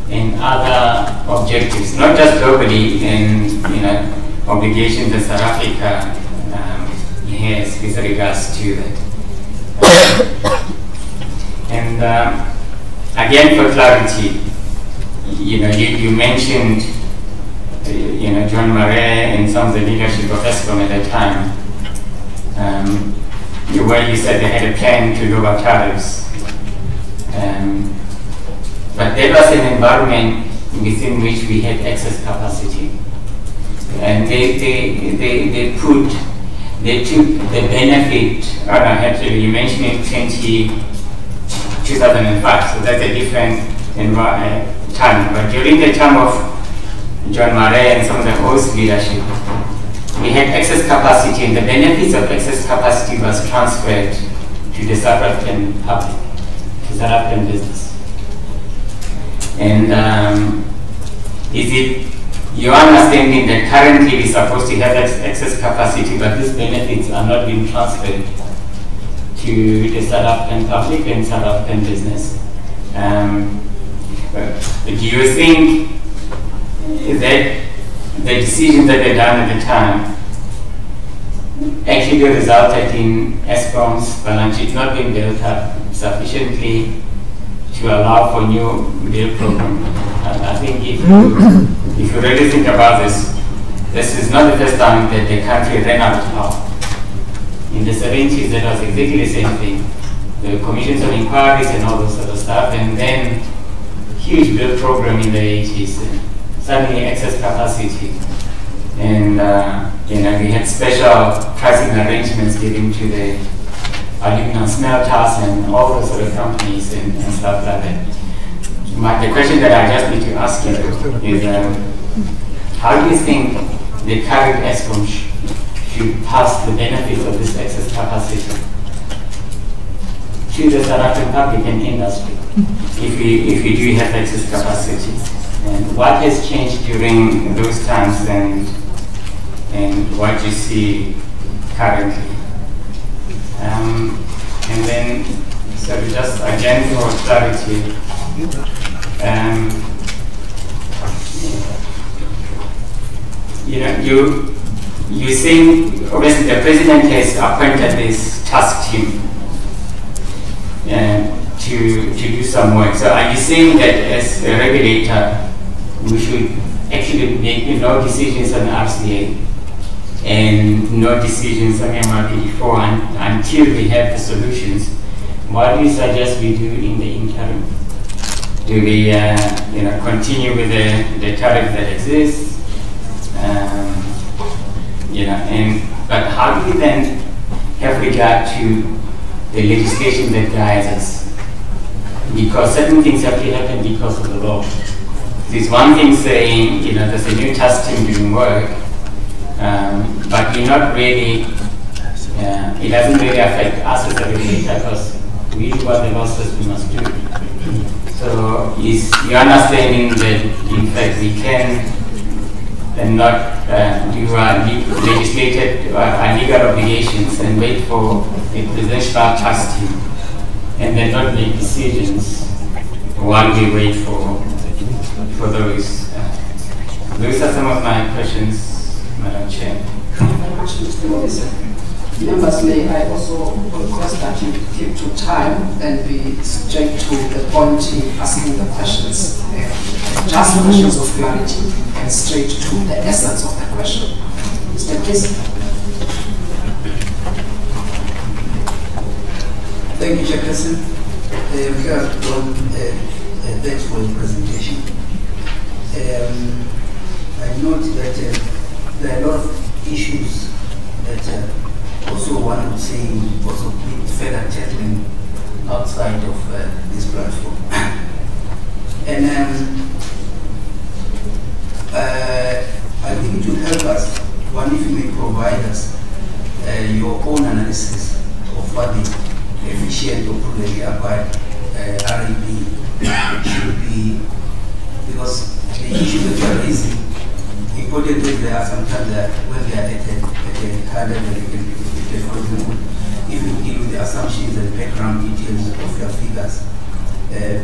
and other objectives, not just globally and obligations that South Africa has with regards to that. And again, for clarity, you mentioned John Murray and some of the leadership of ESCOM at that time, where you said they had a plan to lower tariffs. But that was an environment within which we had excess capacity. And they took the benefit, actually you mentioned in 2005, so that's a different time. But during the time of John Murray and some of the host leadership, we had excess capacity, and the benefits of excess capacity was transferred to the South African public. South African business. And is it your understanding that currently we're supposed to have excess capacity, but these benefits are not being transferred to the South African public and South African business? Do you think that the decisions that were done at the time actually resulted in Eskom's balance sheet not being built up sufficiently to allow for new build program? I think if you really think about this, this is not the first time that the country ran out of power. In the 70s, that was exactly the same thing. The commissions of inquiries and all those sort of stuff, and then huge build program in the 80s, suddenly excess capacity. And we had special pricing arrangements given to the aluminum smelters and all those sort of companies and stuff like that. The question that I just need to ask you is, how do you think the current Eskom should pass the benefits of this excess capacity to the South African public and industry if we do have excess capacity? And what has changed during those times and what you see currently? And then, so just again for clarity, you saying obviously the president has appointed this task team to do some work. So are you saying that as a regulator we should actually make no decisions on RCA and no decisions on MYPD until we have the solutions? What do you suggest we do in the interim? Do we continue with the tariff that exists? But how do we then have regard to the legislation that guides us? Because certain things have to happen because of the law. There's one thing saying, there's a new task team doing work, but we're not really, it doesn't really affect us as a regulator because we do what the law says we must do. So is your understanding that in fact we can not do our legislated legal obligations and wait for a presidential task team and then not make decisions while we wait for those? Those are some of my questions, Madam Chair. Thank you very much, Mr. Morrison. Members, may I also request that you keep to time and be straight to the point in asking the questions. Just questions of clarity and straight to the essence of the question. Mr. Please. Thank you, Chairperson. Thanks for the presentation. I note that there are a lot of issues that also one would say also need further tackling outside of this platform. And I think it will help us, one, if you may provide us your own analysis of what the efficient or prudently applied RAB should be, because the issue that you are raising, importantly, there are sometimes that when they are at a higher level, for example, if you deal with the assumptions and background details of your figures,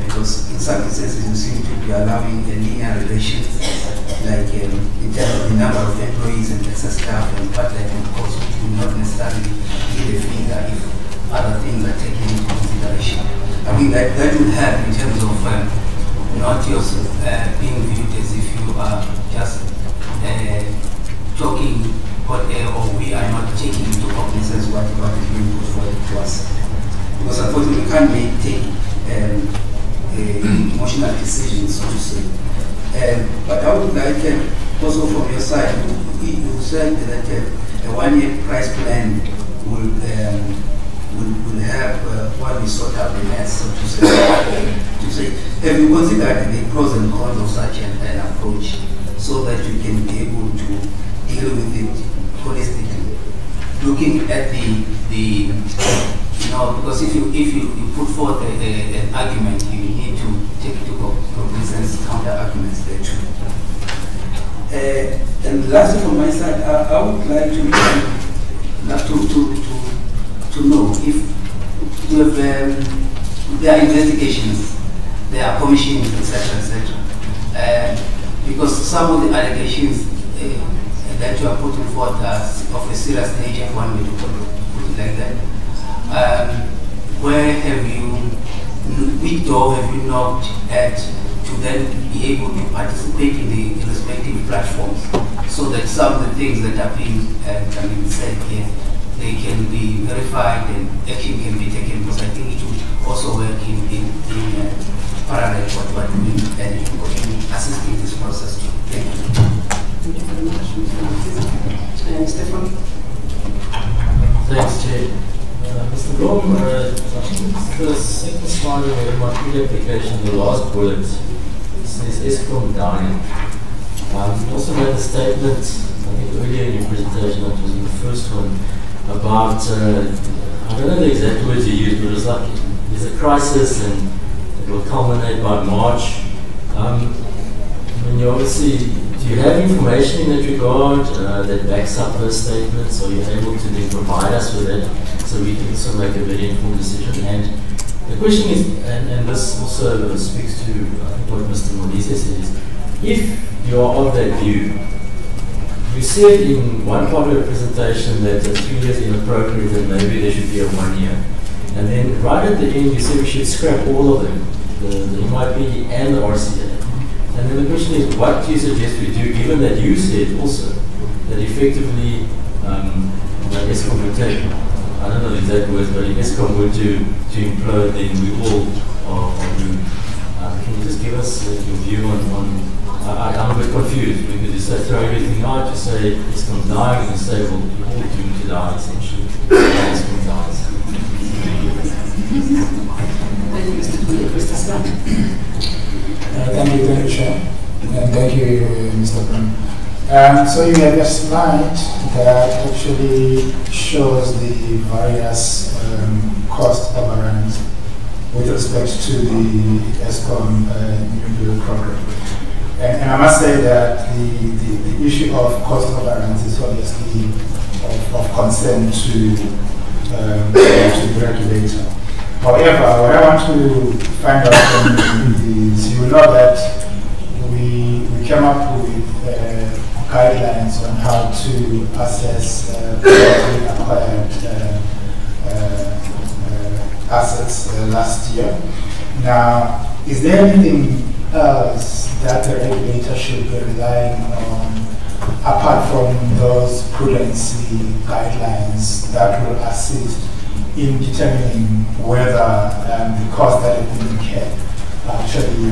because in some instances you seem to be allowing a linear relation, like in terms of the number of employees and excess staff and what that will cost, which will not necessarily be the figure if other things are taken into consideration. I mean, that will help in terms of not just being viewed as if you are just talking or we are not taking into cognizance what is being put forward to us. Because unfortunately we can't take emotional decisions, so to say. But I would like also from your side, you said that a one-year price plan will have what we sort out the maths, so to say. Have you considered the pros and cons of such an approach so that you can be able to deal with it holistically? Looking at because if you put forth an argument And lastly, from my side, I would like to know if you have there are investigations, there are commissions, etc., because some of the allegations that you are putting forth are of a serious nature, if one way to put it like that. Where have you, which door have you knocked at to then be able to participate in the respective platforms, so that some of the things that are being said here, they can be verified and action can be taken, because I think it would also work in parallel with what we and assisting this process too. Thank you. Thank you very much, Stefan. Thanks, Chair. Mr. Blom, I think the second slide of the MYPD application, the last bullet, says ESCOM dying. You also made a statement, I think earlier in your presentation, that was in the first one, about, I don't know the exact words you used, but it was like, there's a crisis and it will culminate by March. I mean, you obviously, do you have information in that regard that backs up those statements? Are you able to then provide us with it so we can also make a very informed decision? And the question is, and this also speaks to, I think, what Mr. Molise said, is if you are of that view, you said in one part of the presentation that 3 years is inappropriate and maybe there should be a 1 year. And then right at the end you said we should scrap all of them, the MYPD and the RCA. And then the question is, what do you suggest we do, given that you said also that effectively ESCOM would take, I don't know the exact words, but if ESCOM were to implode, then we all are doomed. Can you just give us your view on I'm a bit confused, because you say throw everything out, you say ESCOM dying, and you say, well, we're all doomed to die essentially. ESCOM dies. Thank you, Mr. Scott. Thank you, Chair, and thank you, Mr. Brown. So you have a slide that actually shows the various cost overruns with respect to the ESCOM new build program. And I must say that the issue of cost overruns is obviously of concern to the regulator. However, what I want to find out from you is, you know that we came up with guidelines on how to assess privately acquired assets last year. Now, is there anything else that the regulator should be relying on, apart from those prudency guidelines, that will assist in determining whether the costs that have been incurred actually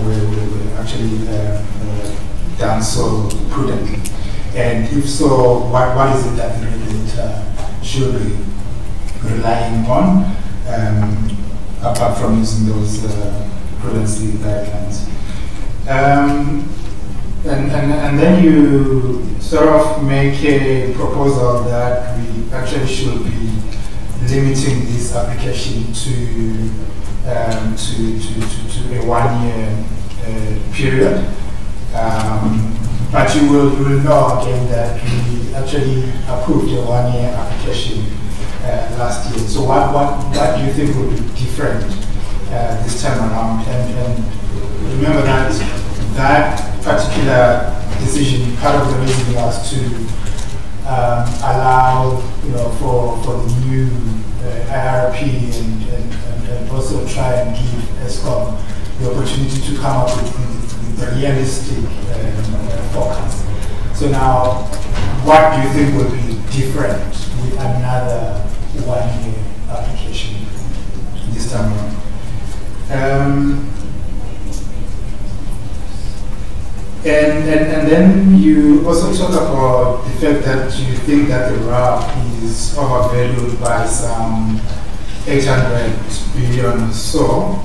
were actually done so prudently? And if so, what is it that the regulator should be relying on, apart from using those prudency guidelines? And then you sort of make a proposal that we actually should be limiting this application to a 1 year period. But you will know again that we actually approved a 1 year application last year. So what do you think will be different this time around? And remember that particular decision, part of the reason was to allow, for the new IRP and also try and give ESCOM the opportunity to come up with the realistic forecast. So now, what do you think will be different with another 1 year application this time around? And then you also talk about the fact that you think that the RAP is overvalued by some 800 billion or so.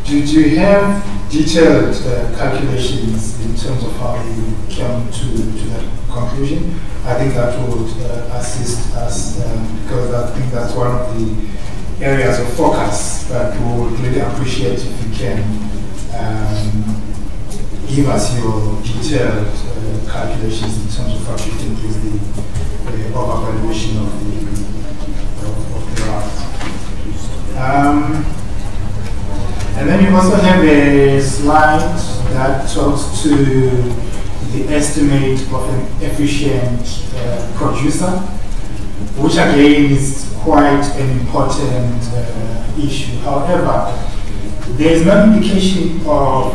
Do you have detailed calculations in terms of how you came to that conclusion? I think that would assist us, because I think that's one of the areas of focus that we would really appreciate if you can give us your detailed calculations in terms of what you think is the overvaluation of the RAF. And then you also have a slide that talks to the estimate of an efficient producer, which again is quite an important issue. However, there is no indication of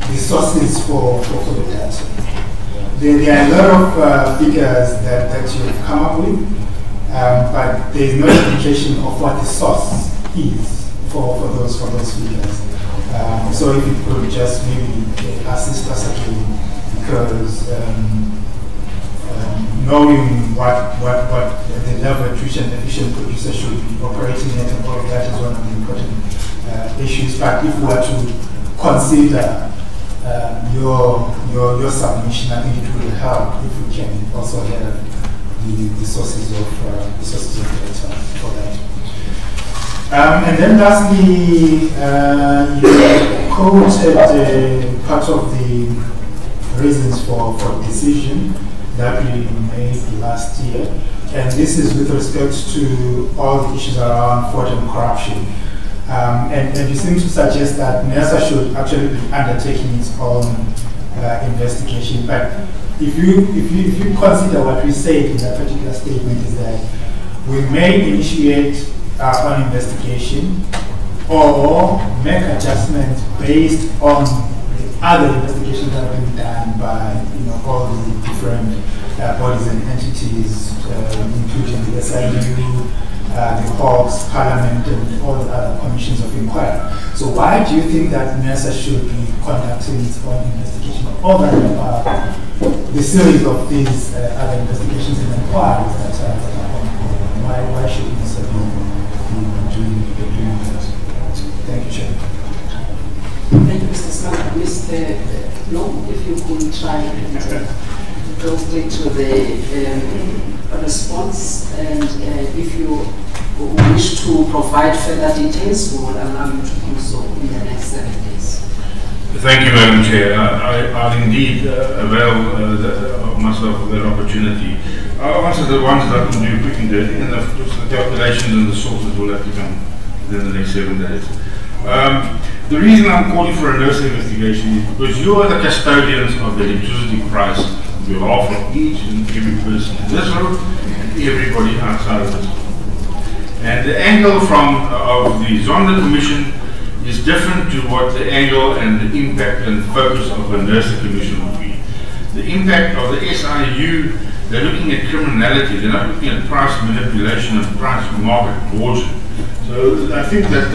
the sources for the data. There are a lot of figures that you've come up with, but there is no indication of what the source is for those figures. So if you could just maybe assist us again, because knowing what the level at which an efficient producer should be operating at and all of that is one of the important issues. But if we were to consider your submission, I think it will help if we can also have the sources of data for that. And then lastly, you quoted part of the reasons for decision that we made last year, and this is with respect to all the issues around fraud and corruption. And you seem to suggest that Nersa should actually be undertaking its own investigation. But if you consider what we said in that particular statement is that we may initiate our own investigation or make adjustments based on the other investigations that have been done by all the different bodies and entities, including the SIU, the Hawks, Parliament, and all the other commissions of inquiry. So why do you think that Nersa should be conducting its own investigation over and above the series of these other investigations and inquiries that are ongoing? Why should Nersa be doing that? Thank you, Chair. Thank you, Mr. Smith. Mr. Long, if you could try and go straight to the response, and if you wish to provide further details, we will allow you to do so in the next 7 days. Thank you, Madam Chair. I'll indeed avail myself of that opportunity. I'll answer the ones that I can do quick and dirty, and the calculations and the sources will have to come within the next 7 days. The reason I'm calling for a Nersa investigation is because you are the custodians of the electricity price on behalf of each and every person in this room and everybody outside of this room. And the angle of the Zonda Commission is different to what the angle and the impact and focus of a Nersa Commission would be. The impact of the SIU, they're looking at criminality, they're not looking at price manipulation and price market coercion. So I think that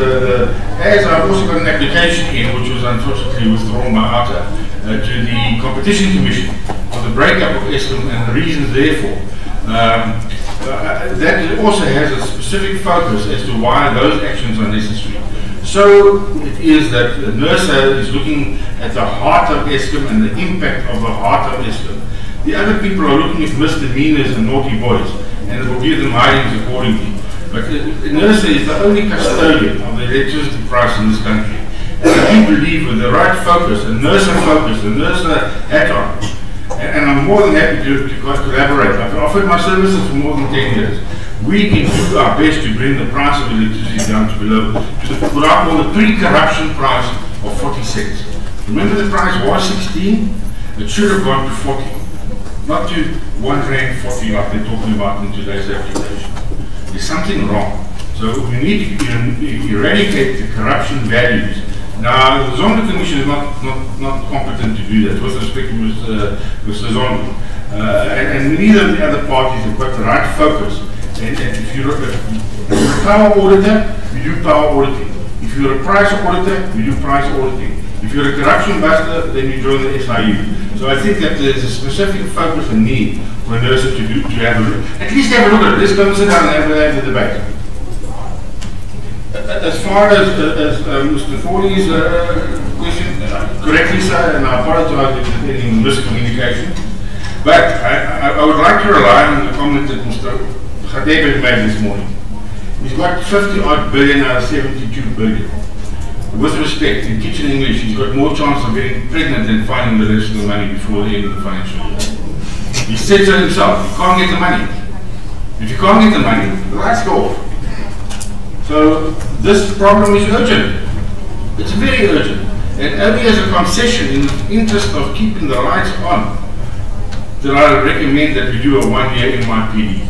as I've also got an application in, which was unfortunately withdrawn by ATA, to the Competition Commission for the breakup of Eskom and the reasons therefore, that also has a specific focus as to why those actions are necessary. So it is that Nersa is looking at the heart of Eskom and the impact of the heart of Eskom. The other people are looking at misdemeanors and naughty boys, and it will give them hidings accordingly. But Nersa is the only custodian of the electricity price in this country. And I do believe with the right focus, and Nersa focus, and Nersa hat on, and I'm more than happy to collaborate. I've offered my services for more than 10 years. We can do our best to bring the price of electricity down to below, to what I call the pre-corruption price of 40 cents. Remember the price was 16? It should have gone to 40. Not to R1.40 like they're talking about in today's application. There's something wrong. So we need to eradicate the corruption values. Now, the Zonda Commission is not competent to do that with respect to Mr. Zonda. And neither of the other parties have got the right focus. And if you're a power auditor, you do power auditing. If you're a price auditor, you do price auditing. If you're a corruption buster, then you join the SIU. So I think that there's a specific focus and need for Nersa to have a look. At least have a look at it. Let's come sit down and have a debate. As far as Mr. Foley's question, correctly sir, and I apologize if there's any miscommunication, but I would like to rely on the comment that Mr. Khadebe made this morning. He's got 50 odd billion out of 72 billion. with respect, in kitchen English, he's got more chance of getting pregnant than finding the rest of the money before the end of the financial year. He said so himself, you can't get the money. If you can't get the money, the lights go off. So this problem is urgent. It's very urgent. And only as a concession in the interest of keeping the lights on, that I would recommend that we do a 1-year MYPD.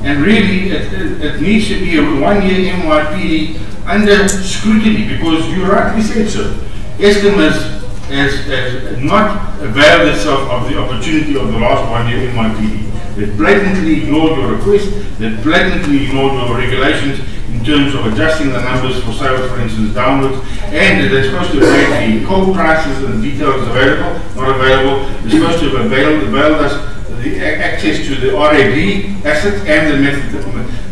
And really, it needs to be a 1-year MYPD under scrutiny, because you rightly said so. Eskom has not availed itself of the opportunity of the last 1-year MYPD. They blatantly ignored your request, they blatantly ignored your regulations in terms of adjusting the numbers for sales, for instance, downwards, and they're supposed to have made the coal prices and details available, not available. They're supposed to have availed us the access to the RAD asset and the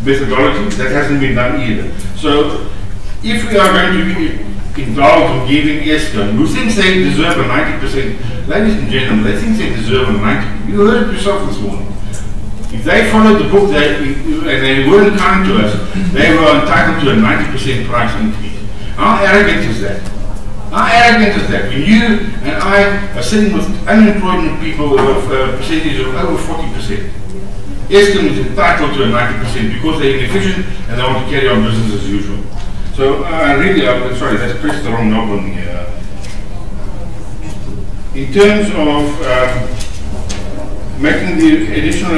methodology. That hasn't been done either. So if we are going to be indulged in giving Eskom, who thinks they deserve a 90%, ladies and gentlemen, they think they deserve a 90%. You heard it yourself this morning. If they followed the book and they weren't kind to us, they were entitled to a 90% price increase. How arrogant is that? How arrogant is that? When you and I are sitting with unemployment people with a percentage of over 40%. Eskom is entitled to a 90% because they're inefficient and they want to carry on business as usual. So sorry, that's pressed the wrong knob on here. In terms of making the additional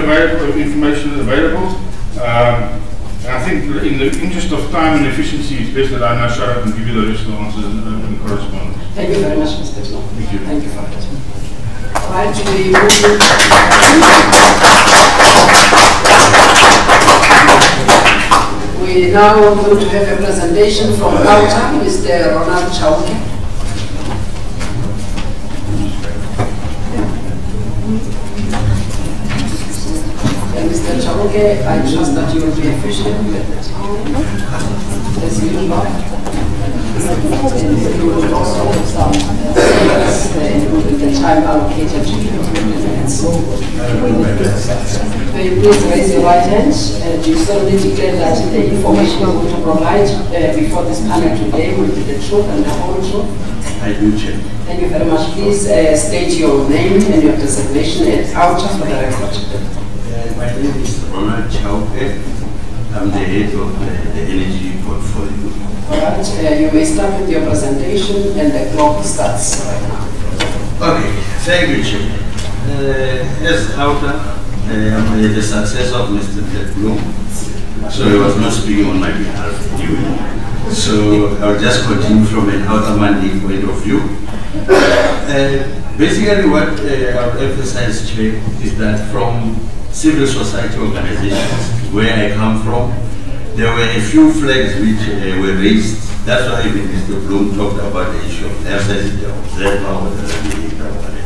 information available, I think in the interest of time and efficiency, it's best that I now shut up and give you the rest of the answers in correspondence. Thank you very much, Mr. Blom. Thank you. Thank you for it. Right, we now going to have a presentation from Outer, Mr. Ronald Chauke. Mr. Chauke, I trust that you will be efficient at the time, as usual. You will also include the time allocated to you. Will you please raise your right hand and you solemnly declare that the information you're going to provide before this panel today will be the truth and the whole truth? I do, Chair. Thank you very much. Please state your name and your designation at Outer for the record. My name is Ronald Chauke. I'm the head of the energy portfolio. All right, you may start with your presentation and the clock starts right now. Okay, thank you, Chair. As Outer, I'm the successor of Mr. Blom, so he was not speaking on my behalf anyway. So I'll just continue from an Outer mandate point of view. Basically what I'll emphasize, Chair, is that from civil society organizations, where I come from, there were a few flags which were raised. That's why even Mr. Blom talked about the issue of Nersa, the observer, or the regulator, whatever.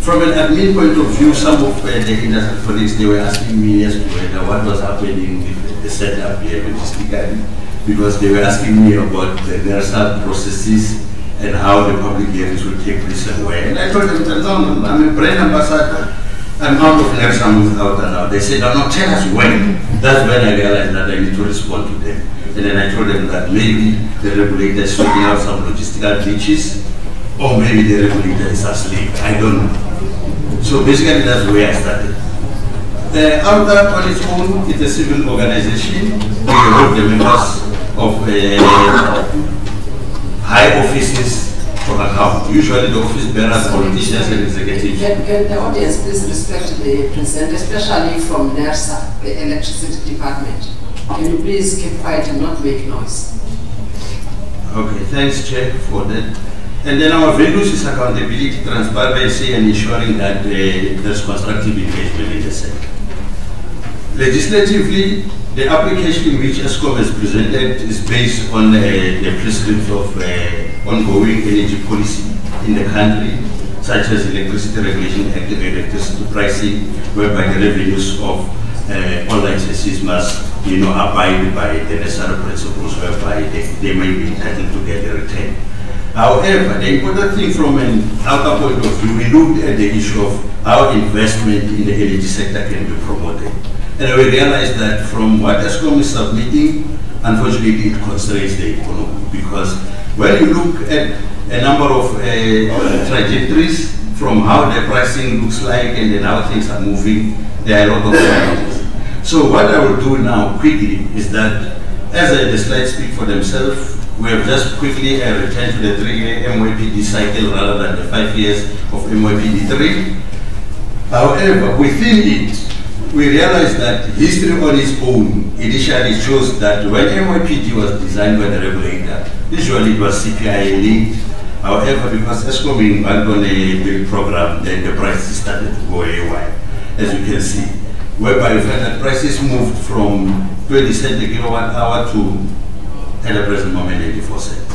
From an admin point of view, some of the industry colleagues, they were asking me as to whether what was happening with the setup here logistically, because they were asking me about the Nersa processes and how the public hearings will take place and where. And I told them, no, I'm a brand ambassador. I'm out of Nersa without now. They said, no, tell us when. That's when I realized that I need to respond to them. And then I told them that maybe the regulator is sorting out some logistical glitches, or maybe the regulator is asleep. I don't know. So basically that's where I started. The Outer on its own is a civil organization. We hold the members of high offices for account. Usually the office bearers, politicians and executives. Can the audience please respect the presenter, especially from Nersa, the electricity department? Can you please keep quiet and not make noise? Okay, thanks, Chair, for that. And then our values is accountability, transparency, and ensuring that there's constructive engagement in the sector. Legislatively, the application which Eskom has presented is based on the prescripts of ongoing energy policy in the country, such as Electricity Regulation Act, electricity pricing, whereby the revenues of all licenses must, abide by the necessary principles whereby they may be entitled to get a return. However, the important thing from an outer point of view, we looked at the issue of how investment in the energy sector can be promoted. And we realized that from what Eskom is submitting, unfortunately it constrains the economy, because when you look at a number of trajectories from how the pricing looks like and then how things are moving, there are a lot of challenges. So what I will do now quickly is that, as the slides speak for themselves, we have just quickly returned to the 3-year MYPD cycle rather than the 5 years of MYPD 3. However, within it, we realized that history on its own initially shows that when MYPD was designed by the regulator, usually it was CPI linked. However, because ESCOM embarked on a big program, then the prices started to go haywire, as you can see, whereby we find that prices moved from 20 cents a kilowatt hour to, at the present moment, 84 cents.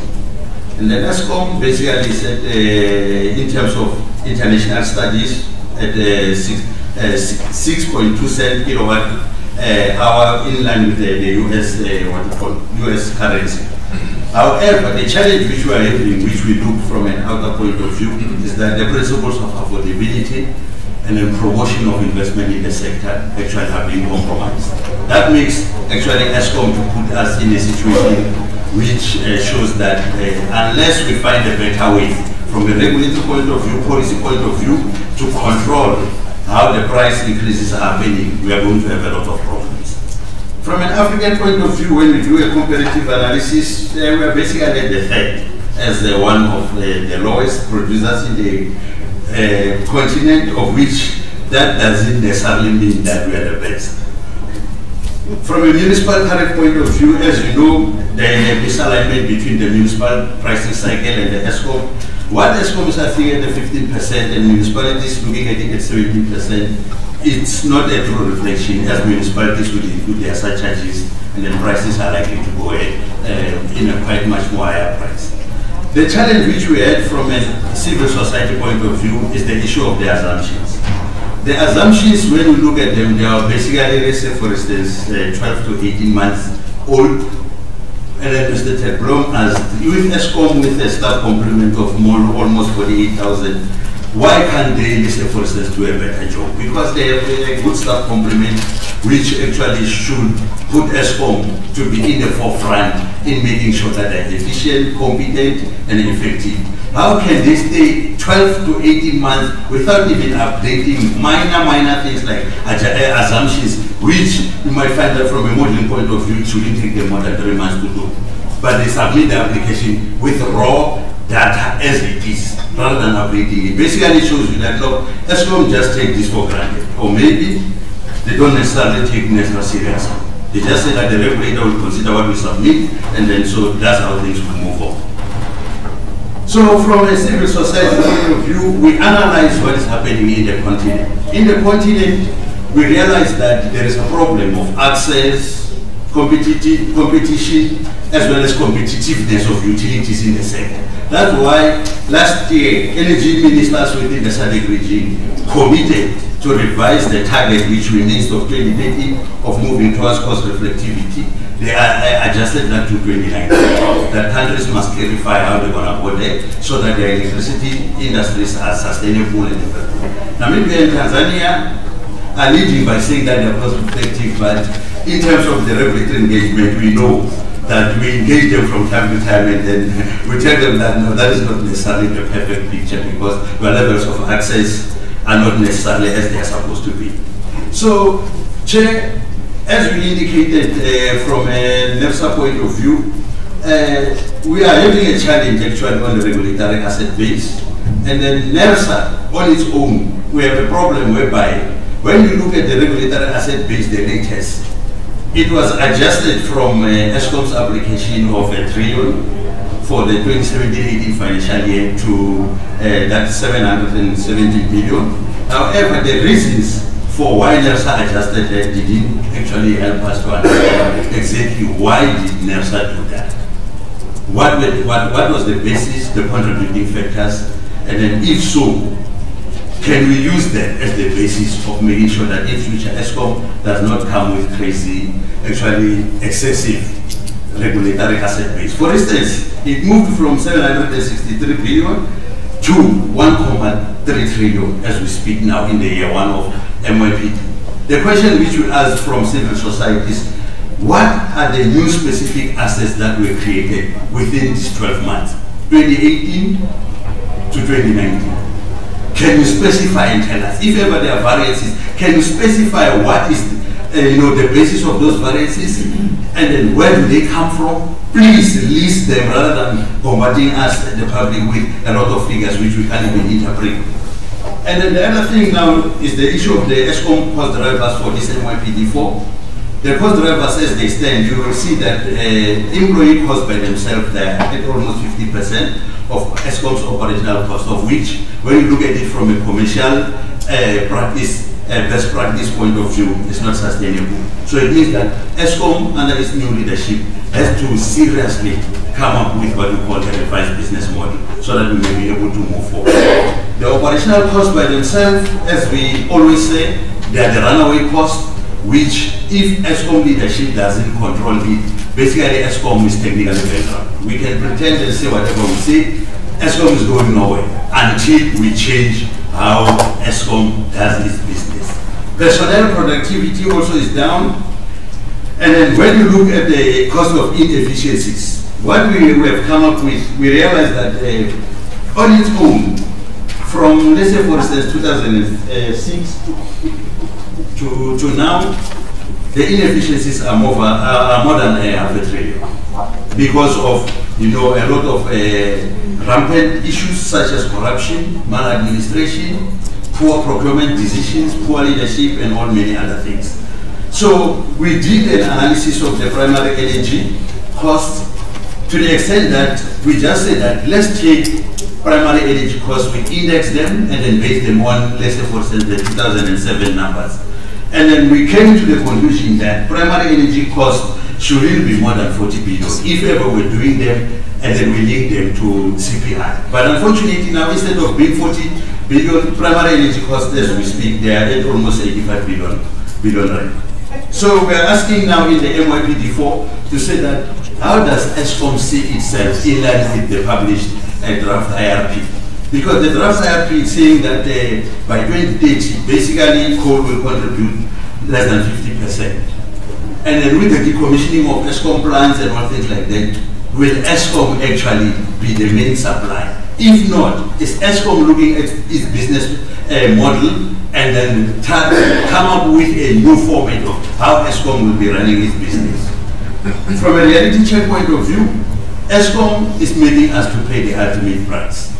And then ESCOM basically said, in terms of international studies, at 6.2 cent kilowatt hour in line with the US, US currency. However, the challenge which we are having, which we look from an outer point of view, is that the principles of affordability and the promotion of investment in the sector actually have been compromised. That makes actually ESCOM to put us in a situation which shows that unless we find a better way from a regulatory point of view, policy point of view, to control how the price increases are happening, we are going to have a lot of problems. From an African point of view, when we do a comparative analysis, we are basically at the third as one of the lowest producers in the continent, of which that doesn't necessarily mean that we are the best. From a municipal tariff point of view, as you know, there is a misalignment between the municipal pricing cycle and the ESCOM. What ESCOM is seeing at the 15% and municipalities looking at it at 17%, it's not a true reflection, as municipalities would include their surcharges and then prices are likely to go in a quite much more higher price. The challenge which we had from a civil society point of view is the issue of the assumptions. The assumptions, when you look at them, they are basically, let's say for instance, 12 to 18 months old. And then Mr. Teblom, as with ESCOM with a staff complement of almost 48,000, why can't they, let's say for instance, do a better job? Because they have a good staff complement which actually should put ESCOM to be in the forefront in making sure that they're efficient, competent, and effective. How can they stay 12 to 18 months without even updating minor things like assumptions, which you might find that from a modeling point of view, it shouldn't take them more than 3 months to do. But they submit the application with raw data as it is, rather than updating it. Basically, it shows you that, look, ESCOM just take this for granted. Or maybe they don't necessarily take Nersa seriously. They just say that the regulator will consider what we submit, and then so that's how things will move on. So from a civil society point of view, we analyze what is happening in the continent. In the continent, we realize that there is a problem of access, competition, as well as competitiveness of utilities in the sector. That's why last year, energy ministers within the SADC regime committed to revise the target which remains of 2030 of moving towards cost reflectivity. They adjusted that to 2019. That countries must clarify how they're going to go there so that their electricity industries are sustainable and effective. Namibia and Tanzania are leading by saying that they're cost reflective, but in terms of the regulatory engagement, we know that we engage them from time to time and then we tell them that no, that is not necessarily the perfect picture because the levels of access are not necessarily as they are supposed to be. So, Chair, as we indicated from a Nersa point of view, we are having a challenge actually on the regulatory asset base. And then Nersa, on its own, we have a problem whereby when you look at the regulatory asset base, the latest, it was adjusted from ESCOM's application of $1 trillion for the 2017-18 financial year to that 770 billion. However, the reasons for why Nersa adjusted that didn't actually help us to understand exactly why did Nersa do that. What was the basis, the contributing factors, and then if so, can we use that as the basis of making sure that in future ESCOM does not come with crazy, actually excessive regulatory asset base. For instance, it moved from 763 billion to 1.3 trillion as we speak now in the year one of MYPD. The question which we ask from civil society is, what are the new specific assets that were created within these 12 months, 2018 to 2019? Can you specify and tell us, if ever there are variances, can you specify what is the basis of those variances, and then where do they come from? Please list them rather than bombarding us, the public, with a lot of figures which we can't even interpret. And then the other thing now is the issue of the ESCOM cost drivers for this MYPD4. The cost drivers, as they stand, you will see that employee costs by themselves, they are at almost 50% of ESCOM's operational cost, of which, when you look at it from a commercial best practice point of view, is not sustainable. So it means that ESCOM, under its new leadership, has to seriously come up with what we call a revised business model, so that we may be able to move forward. The operational costs by themselves, as we always say, they are the runaway costs, which, if ESCOM leadership doesn't control it, basically ESCOM is technically bankrupt. We can pretend and say whatever we say, ESCOM is going nowhere until we change how ESCOM does its business. Personnel productivity also is down. And then when you look at the cost of inefficiencies, what we have come up with, we realize that on its own, from, let's say, for instance, 2006 to now, the inefficiencies are more than $500 billion because of a lot of rampant issues such as corruption, maladministration, poor procurement decisions, poor leadership, and all many other things. So we did an analysis of the primary energy costs to the extent that we just said that let's take primary energy costs, we index them, and then base them on, let's say, for instance, the 2007 numbers. And then we came to the conclusion that primary energy costs should really be more than 40 billion, if ever we're doing them, and then we link them to CPI. But unfortunately now, instead of being 40 billion primary energy costs as we speak, they are at almost 85 billion right. So we're asking now in the MYPD4 to say that how does ESCOM see itself in line with the published draft IRP? Because the draft IRP is saying that by 2030, basically coal will contribute less than 50%. And then with the decommissioning of ESCOM plants and all things like that, will ESCOM actually be the main supplier? If not, is ESCOM looking at its business model and then come up with a new format of how ESCOM will be running its business? From a reality check point of view, ESCOM is making us to pay the ultimate price.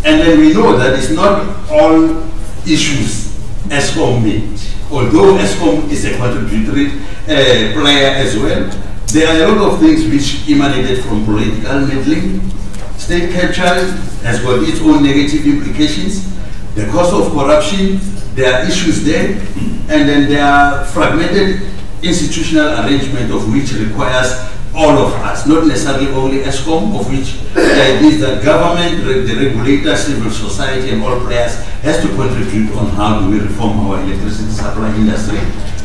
And then we know that it's not all issues ESCOM made. Although ESCOM is a contributory player as well, there are a lot of things which emanated from political meddling. State capture has got its own negative implications. The cost of corruption, there are issues there. And then there are fragmented institutional arrangement of which requires all of us, not necessarily only ESCOM, of which is that government, the regulator, civil society, and all players has to contribute on how do we reform our electricity supply industry.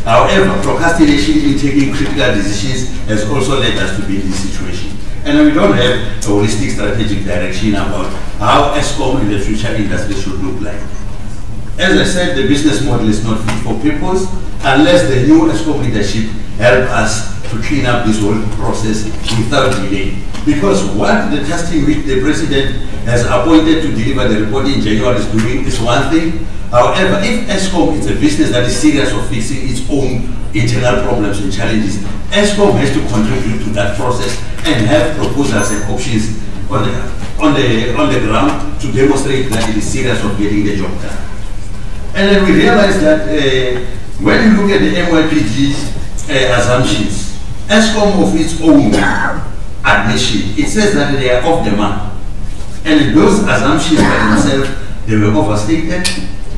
However, procrastination in taking critical decisions has also led us to be in this situation. And we don't have a holistic strategic direction about how ESCOM in the future industry should look like. As I said, the business model is not fit for purpose unless the new ESCOM leadership help us to clean up this whole process without delay. Because what the testing which the president has appointed to deliver the report in January is doing is one thing. However, if ESCOM is a business that is serious of fixing its own internal problems and challenges, ESCOM has to contribute to that process and have proposals and options on the ground to demonstrate that it is serious of getting the job done. And then we realize that when you look at the MYPD assumptions, ESCOM of its own admission, it says that they are off the mark. And those assumptions by themselves, they were overstated.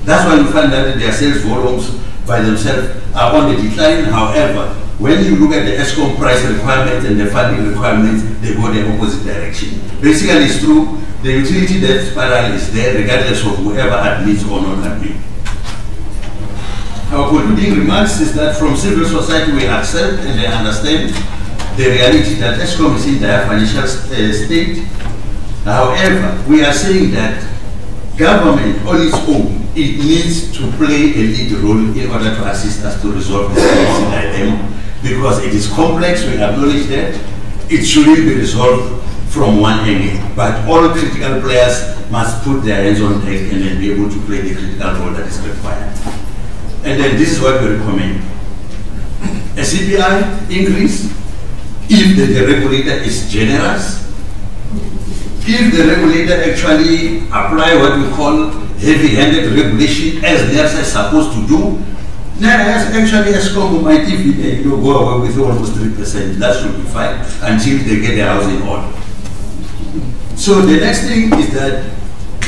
That's why you find that their sales volumes by themselves are on the decline. However, when you look at the ESCOM price requirements and the funding requirements, they go the opposite direction. Basically, it's true, the utility debt spiral is there regardless of whoever admits or not admits. Our concluding remarks is that from civil society we accept and they understand the reality that ESCOM is in their financial state. However, we are saying that government on its own, it needs to play a lead role in order to assist us to resolve this dilemma. because it is complex, we acknowledge that. It shouldn't be resolved from one angle, but all critical players must put their hands on deck and then be able to play the critical role that is required. And then this is what we recommend. A CPI increase, if the regulator is generous, if the regulator actually apply what we call heavy-handed regulation as Nersa is supposed to do, then actually ESCOM might even go away with almost 3%. That should be fine until they get their house in order. So the next thing is that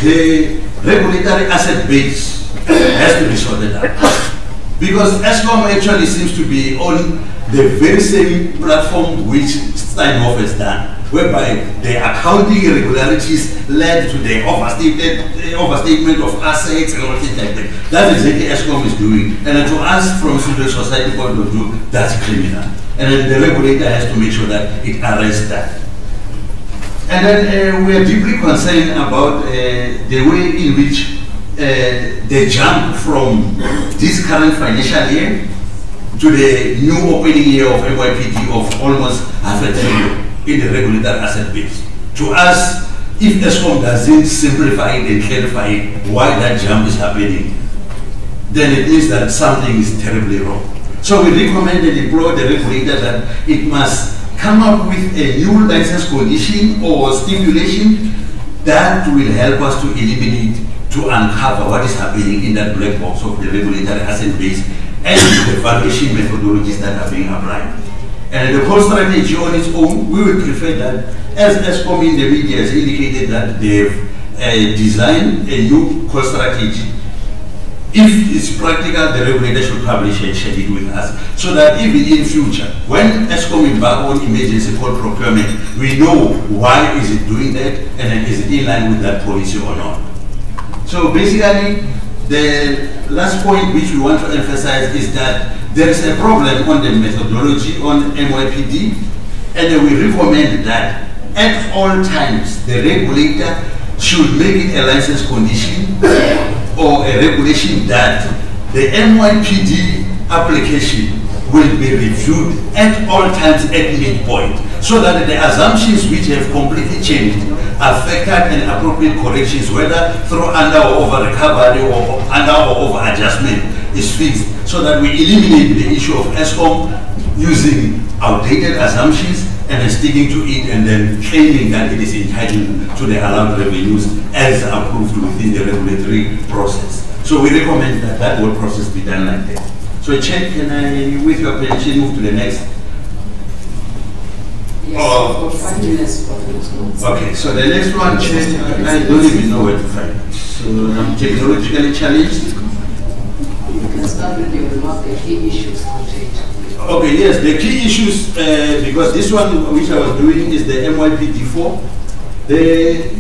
the regulatory asset base has to be sorted out. Because ESCOM actually seems to be on the very same platform which Steinhoff has done, whereby the accounting irregularities led to the overstatement of assets and all things like that. That's exactly ESCOM is doing. And to us, from civil society point of view, that's criminal. And then the regulator has to make sure that it arrests that. And then we are deeply concerned about the way in which the jump from this current financial year to the new opening year of MYPD of almost $500 billion in the regulatory asset base. To us, if ESCOM doesn't simplify it and clarify it, why that jump is happening, then it means that something is terribly wrong. So we recommend and implore the regulator that it must come up with a new license condition or stipulation that will help us to eliminate, to uncover what is happening in that black box of the regulatory asset base and the valuation methodologies that are being applied. And the whole strategy on its own, we would prefer that, as ESCOM in the media has indicated that they've designed a new core strategy. If it's practical, the regulator should publish and share it with us, so that even in future, when ESCOM embark on emergency call procurement, we know why is it doing that, and then is it in line with that policy or not. So basically, the last point which we want to emphasize is that there is a problem on the methodology on MYPD, and we recommend that at all times the regulator should make it a license condition or a regulation that the MYPD application will be reviewed at all times at midpoint, so that the assumptions which have completely changed are factored and appropriate corrections, whether through under or over recovery or under or over adjustment, is fixed, so that we eliminate the issue of ESCOM using outdated assumptions and then sticking to it and then claiming that it is entitled to the allowed revenues as approved within the regulatory process. So we recommend that that whole process be done like that. So Chair, can I, with your permission, move to the next? Yes, for 5 minutes. Okay, so the next one, Chair, I don't even know where to find it. So I'm technologically challenged. You can start with your remark, the key issues contained. Okay, yes, the key issues, because this one which I was doing is the MYPD4. The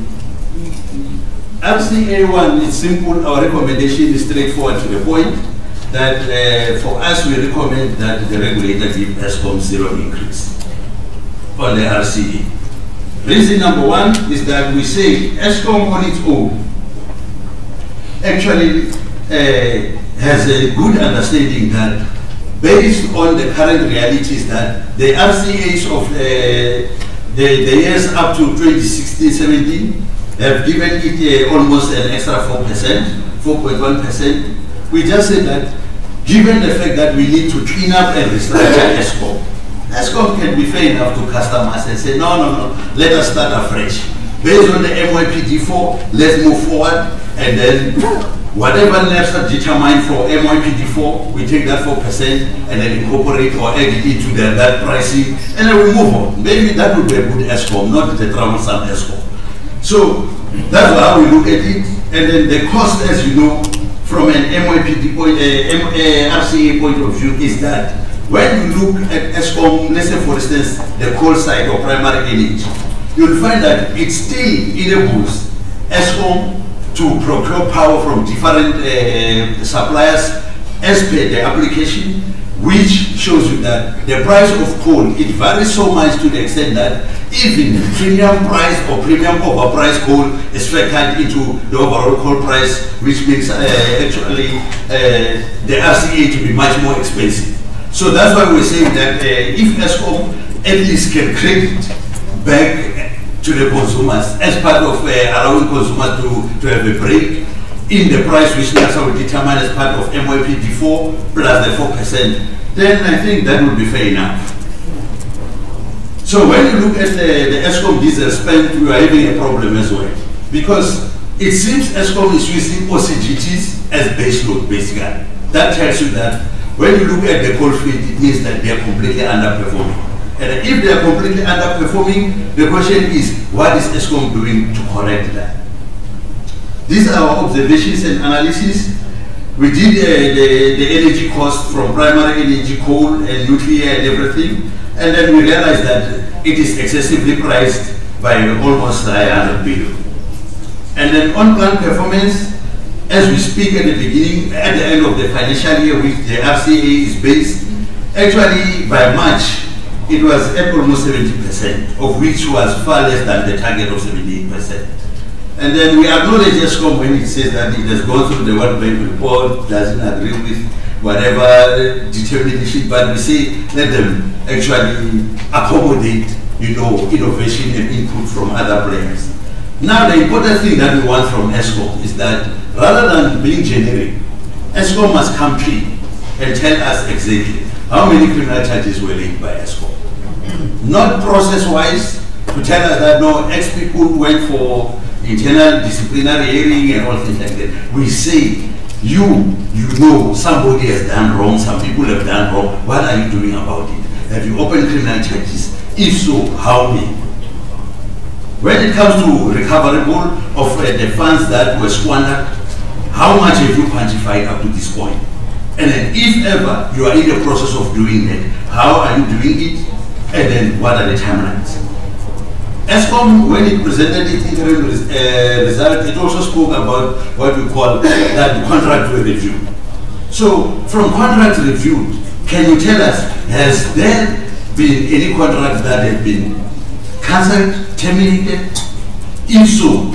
RCA one is simple. Our recommendation is straightforward to the point that for us we recommend that the regulator give ESCOM 0 increase on the RCA. Reason number one is that we say ESCOM on its own actually has a good understanding that based on the current realities that the RCAs of the years up to 2016-17 have given it almost an extra 4%, 4.1%. We just said that given the fact that we need to clean up and restructure ESCOM, ESCOM can be fair enough to customers and say, no, let us start afresh. Based on the MYPD4, let's move forward, and then whatever Nersa determined for MYPD4, we take that 4% and then incorporate or add it into that pricing, and then we move on. Maybe that would be a good ESCOM, not the troublesome ESCOM. So that's how we look at it, and then the cost, as you know, from an MYPD point, RCA point of view, is that when you look at ESCOM, let's say for instance, the coal side or primary energy, you'll find that it still enables ESCOM to procure power from different suppliers as per the application, which shows you that the price of coal, it varies so much to the extent that even premium price or premium overpriced coal is factored into the overall coal price, which makes actually the RCA to be much more expensive. So that's why we're saying that if ESCOM at least can credit back to the consumers as part of allowing consumers to have a break in the price which Nersa will determine as part of MYPD 4 plus the 4%, then I think that would be fair enough. So when you look at the ESCOM diesel spend, we are having a problem as well. Because it seems ESCOM is using OCGTs as base load, basically. That tells you that when you look at the coal fleet, it means that they are completely underperforming. And if they are completely underperforming, the question is, what is ESCOM doing to correct that? These are our observations and analysis. We did the energy cost from primary energy, coal and nuclear and everything. And then we realized that it is excessively priced by almost 100 billion. And then on plant performance, as we speak at the beginning, at the end of the financial year, which the RCA is based, actually by March, it was at almost 70%, of which was far less than the target of 78%. And then we acknowledge ESCOM when it says that it has gone through the World Bank report, doesn't agree with whatever determination, but we say let them actually accommodate, innovation and input from other players. Now the important thing that we want from ESCOM is that rather than being generic, ESCOM must come clean and tell us exactly how many criminal charges were laid by ESCOM. Not process-wise, to tell us that no, X people went for internal disciplinary hearing and all things like that. We say, you know somebody has done wrong, some people have done wrong, what are you doing about it? Have you opened criminal charges? If so, how many? When it comes to recoverable of the funds that were squandered, how much have you quantified up to this point? And then if ever you are in the process of doing that, how are you doing it? And then what are the timelines? ESCOM, when it presented its interim result, it also spoke about what we call that contract review. So from contract review, can you tell us, has there been any contracts that have been cancelled, terminated? If so,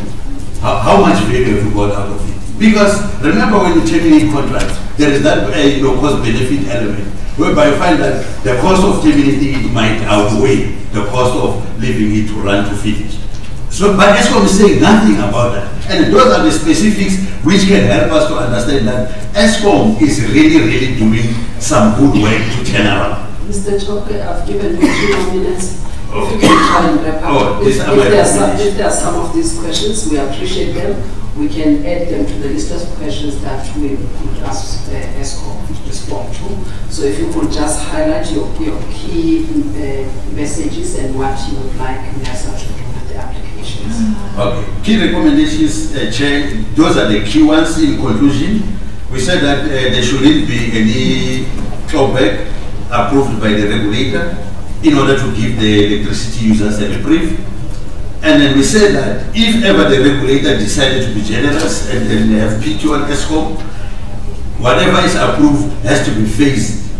how much value have you got out of it? Because remember, when you terminate contracts, there is that cost-benefit element, whereby you find that the cost of terminating it might outweigh the cost of leaving it to run to finish. So, but ESCOM is saying nothing about that. And those are the specifics which can help us to understand that ESCOM is really doing some good work to turn around. Mr. Choke, I've given you 2 more minutes. If you can try and wrap up. If there are some of these questions, we appreciate them. We can add them to the list of questions that we could ask ESCOM to respond to. So if you could just highlight your key messages and what you would like Nersa to do with the applications. Okay. Key recommendations, Chair, those are the key ones. In conclusion, we said that there shouldn't be any clawback approved by the regulator in order to give the electricity users a reprieve. And then we said that if ever the regulator decided to be generous and then they have PQ and ESCOM, whatever is approved has to be phased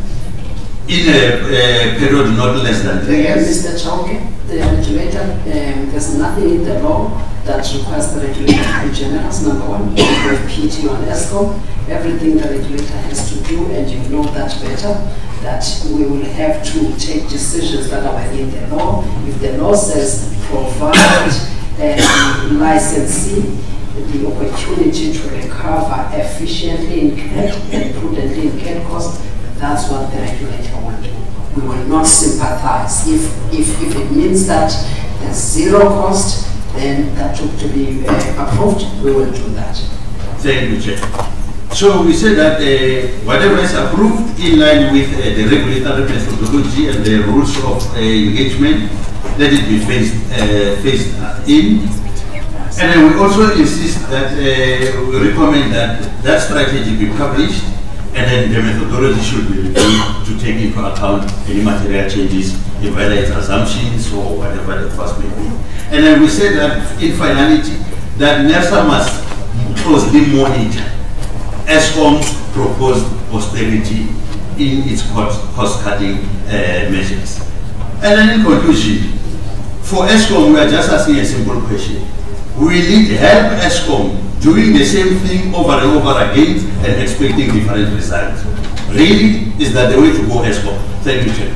in a period not less than 3 years. Mr. Choke, the regulator, there's nothing in the law that requires the regulator to be generous. Number one, we have PQ and ESCOM. Everything the regulator has to do, and you know that better, that we will have to take decisions that are within the law. If the law says provide licensee the opportunity to recover efficiently in CAD and prudently in CAD cost, that's what the regulator will do. We will not sympathize. If it means that there's 0 cost, then that took to be approved, we will do that. Thank you, Chair. So we said that whatever is approved in line with the regulatory methodology and the rules of engagement, let it be phased in. And then we also insist that we recommend that that strategy be published, and then the methodology should be reviewed to take into account any material changes, whether it's assumptions or whatever the cost may be. And then we said that in finality, that Nersa must closely monitor ESCOM's proposed austerity in its cost-cutting measures. And then in conclusion, for ESCOM, we are just asking a simple question. Will it help ESCOM doing the same thing over and over again and expecting different results? really is that the way to go, ESCOM? Thank you, Chair.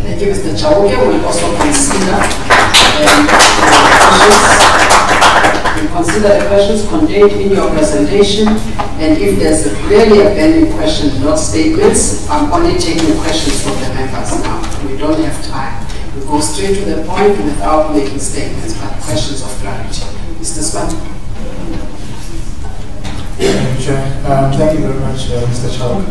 Thank you, Mr. Chauke. We'll also consider the questions contained in your presentation, and if there's a clearly a pending question, not statements, I'm only taking questions from the members now. We don't have time. We go straight to the point without making statements, but questions of clarity. Mr. Span. Thank you, Chair. Thank you very much, Mr. Chauke.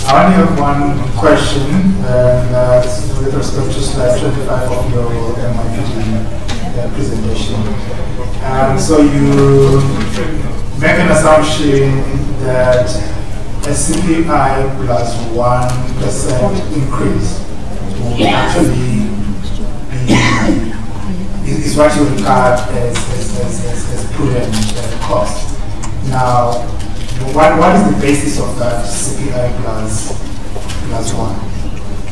I only have one question, and with respect to slide 25 of your MYPD presentation. So you make an assumption that a CPI plus 1% increase will actually is what you regard as prudent cost. Now, what is the basis of that CPI plus 1?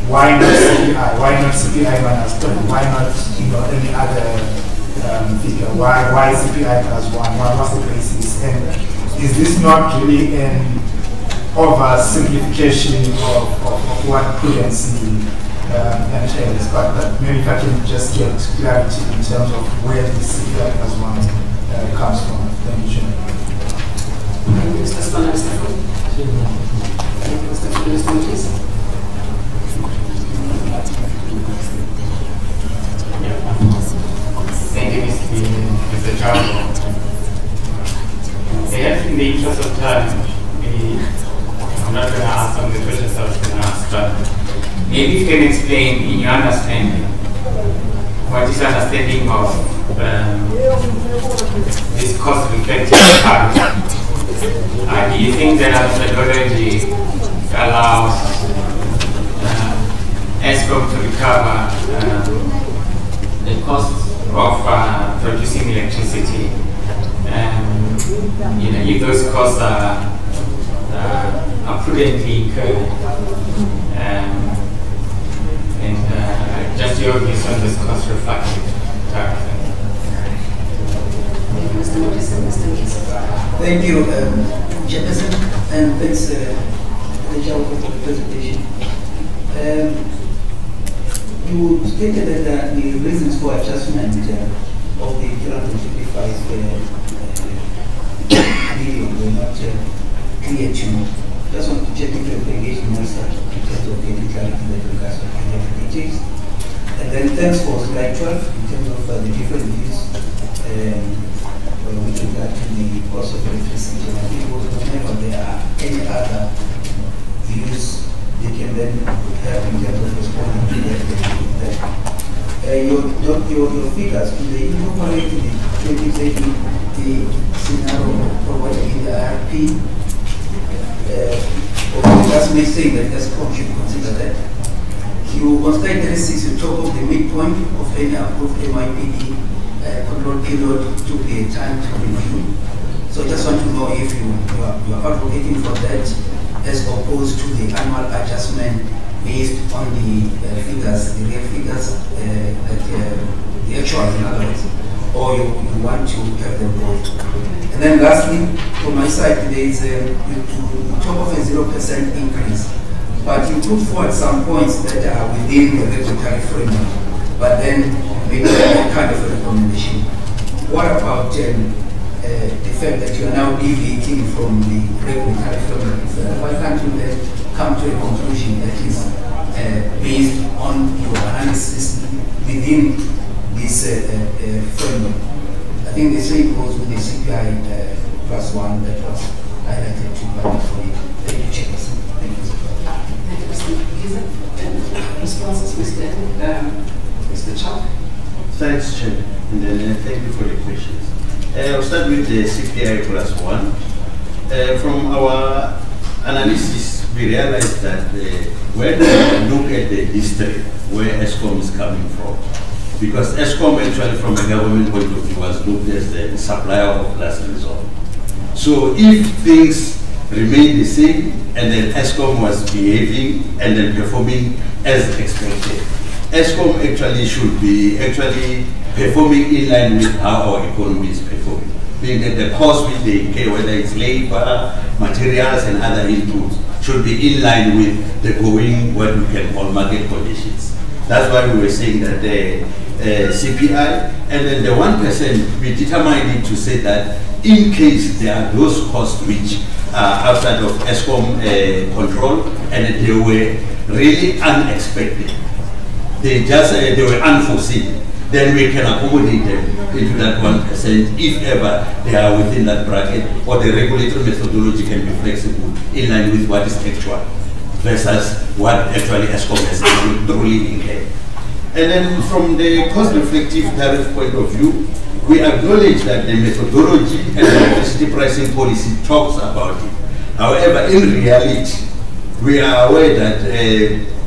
Why not CPI? Why not CPI minus 10? Why not any other figure? Why CPI plus 1? What's the basis? And is this not really an oversimplification of what prudency entails? But maybe if I can just get clarity in terms of where the CPI plus 1 comes from. Thank you, Chair. Thank you, Mr. Spanner. Thank you, Mr. President, please. Thank you, Mr. Chauke. Perhaps in the interest of time, I'm not going to ask some of the questions I was going to ask, but maybe you can explain in your understanding, what is your understanding of this cost-effective target? Do you think that our methodology allows ESCOM to recover the costs of producing electricity? If those costs are prudently incurred, and just your views on this cost reflective target. Thank you, Chairperson, and thanks for the presentation. You stated that the reasons for adjustment of the 355 billion were not clear to me. Just want to check if your engaged Nersa in terms of the clarity with regards to the details. And then thanks for slide 12 in terms of the different views with regard to the cost of electricity. And I think whenever there are any other views, they can then have in terms of responding to that. Your figures, do they incorporate the 2030 scenario provided in the RP? Or just may say that ESCOM should consider that. You on slide 36, you talk of the midpoint of any approved MYPD control period to be a time to review. So I just want to know if you are advocating for that as opposed to the annual adjustment based on the figures, the real figures, the actual, in other words, or you want to have them both. And then lastly, from my side today is you talk of a 0% increase, but you put forward some points that are within the regulatory framework, but then maybe a kind of a recommendation. What about the fact that you are now deviating from the regulatory framework? Why can't you then come to a conclusion that is based on your analysis within this framework? I think the same goes with the CPI plus 1 that was highlighted to you. Thank you, Chairperson. Thank you. Thank you, Mr. Giza. Responses, Mr. Chauke. Thanks, Chair. And then thank you for the questions. I'll start with the CPI plus 1. From our analysis, we realized that when we look at the history where ESCOM is coming from, because ESCOM actually from a government point of view was looked as the supplier of last resort. So if things remain the same and then ESCOM was behaving and then performing as expected, ESCOM actually should be performing in line with how our economy is performing. Meaning that the cost which they incur, whether it's labor, materials and other inputs, should be in line with the going, what we can call market conditions. That's why we were saying that the CPI and then the 1%, we determined it to say that in case there are those costs which are outside of ESCOM control and they were really unexpected, they were unforeseen, then we can accommodate them into that 1% if ever they are within that bracket, or the regulatory methodology can be flexible in line with what is actual versus what actually ESCOM has truly incurred. And then from the cost-reflective tariff point of view, we acknowledge that the methodology and the electricity pricing policy talks about it. However, in reality, we are aware that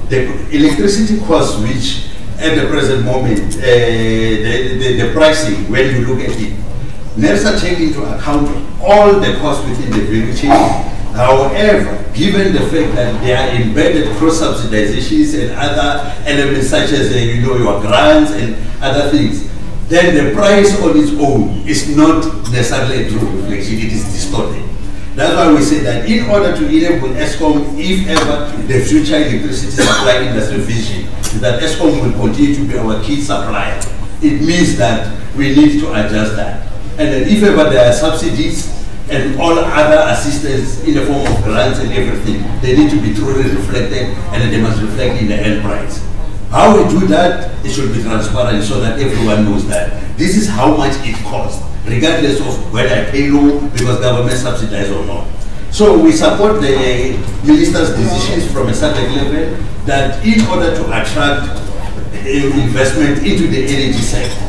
the electricity costs, which at the present moment, the pricing, when you look at it, Nersa take into account all the costs within the value chain. However, given the fact that there are embedded cross-subsidizations and other elements such as your grants and other things, then the price on its own is not necessarily a true reflection, it is distorted. That's why we say that in order to enable ESCOM, if ever the future electricity supply industry vision, that ESCOM will continue to be our key supplier, it means that we need to adjust that. And then if ever there are subsidies and all other assistance in the form of grants and everything, they need to be truly reflected and they must reflect in the end price. How we do that, it should be transparent so that everyone knows that this is how much it costs, regardless of whether I pay low because government subsidizes or not. So we support the minister's decisions from a certain level that in order to attract investment into the energy sector,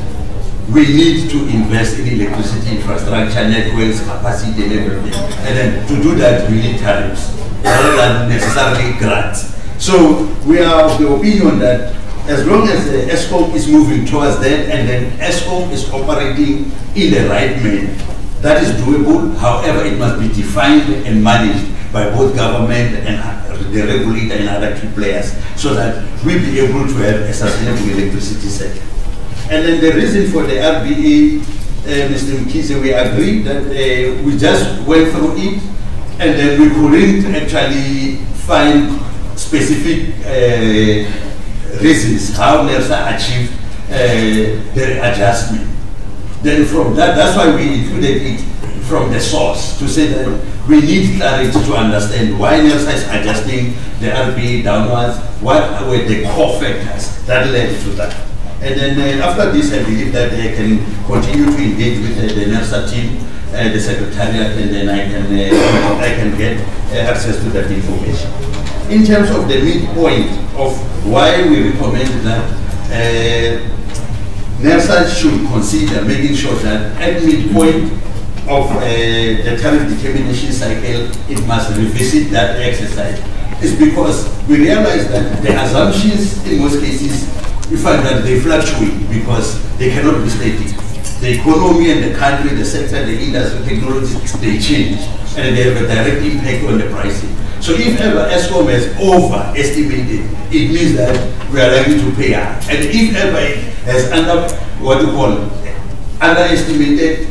we need to invest in electricity infrastructure, networks, capacity and everything. And then to do that, we need tariffs rather than necessarily grants. So we are of the opinion that as long as the ESCOM is moving towards that and then ESCOM is operating in the right manner, that is doable. However, it must be defined and managed by both government and the regulator and other key players so that we be able to have a sustainable electricity sector. And then the reason for the RBA, Mr. Mkhize, we agreed that we just went through it and then we couldn't actually find specific reasons how Nersa achieved the adjustment. Then from that, that's why we included it from the source to say that we need clarity to understand why Nersa is adjusting the RBA downwards, what were the core factors that led to that. And then after this, I believe that I can continue to engage with the Nersa team, the secretariat, and then I can get access to that information. In terms of the midpoint of why we recommend that Nersa should consider making sure that at midpoint of the tariff determination cycle, it must revisit that exercise, is because we realize that the assumptions in most cases, we find that they fluctuate because they cannot be static. The economy and the country, the sector, the industry, technology, they change and they have a direct impact on the pricing. So if ever ESCOM has overestimated, it means that we are likely to pay out. And if ever it has underestimated,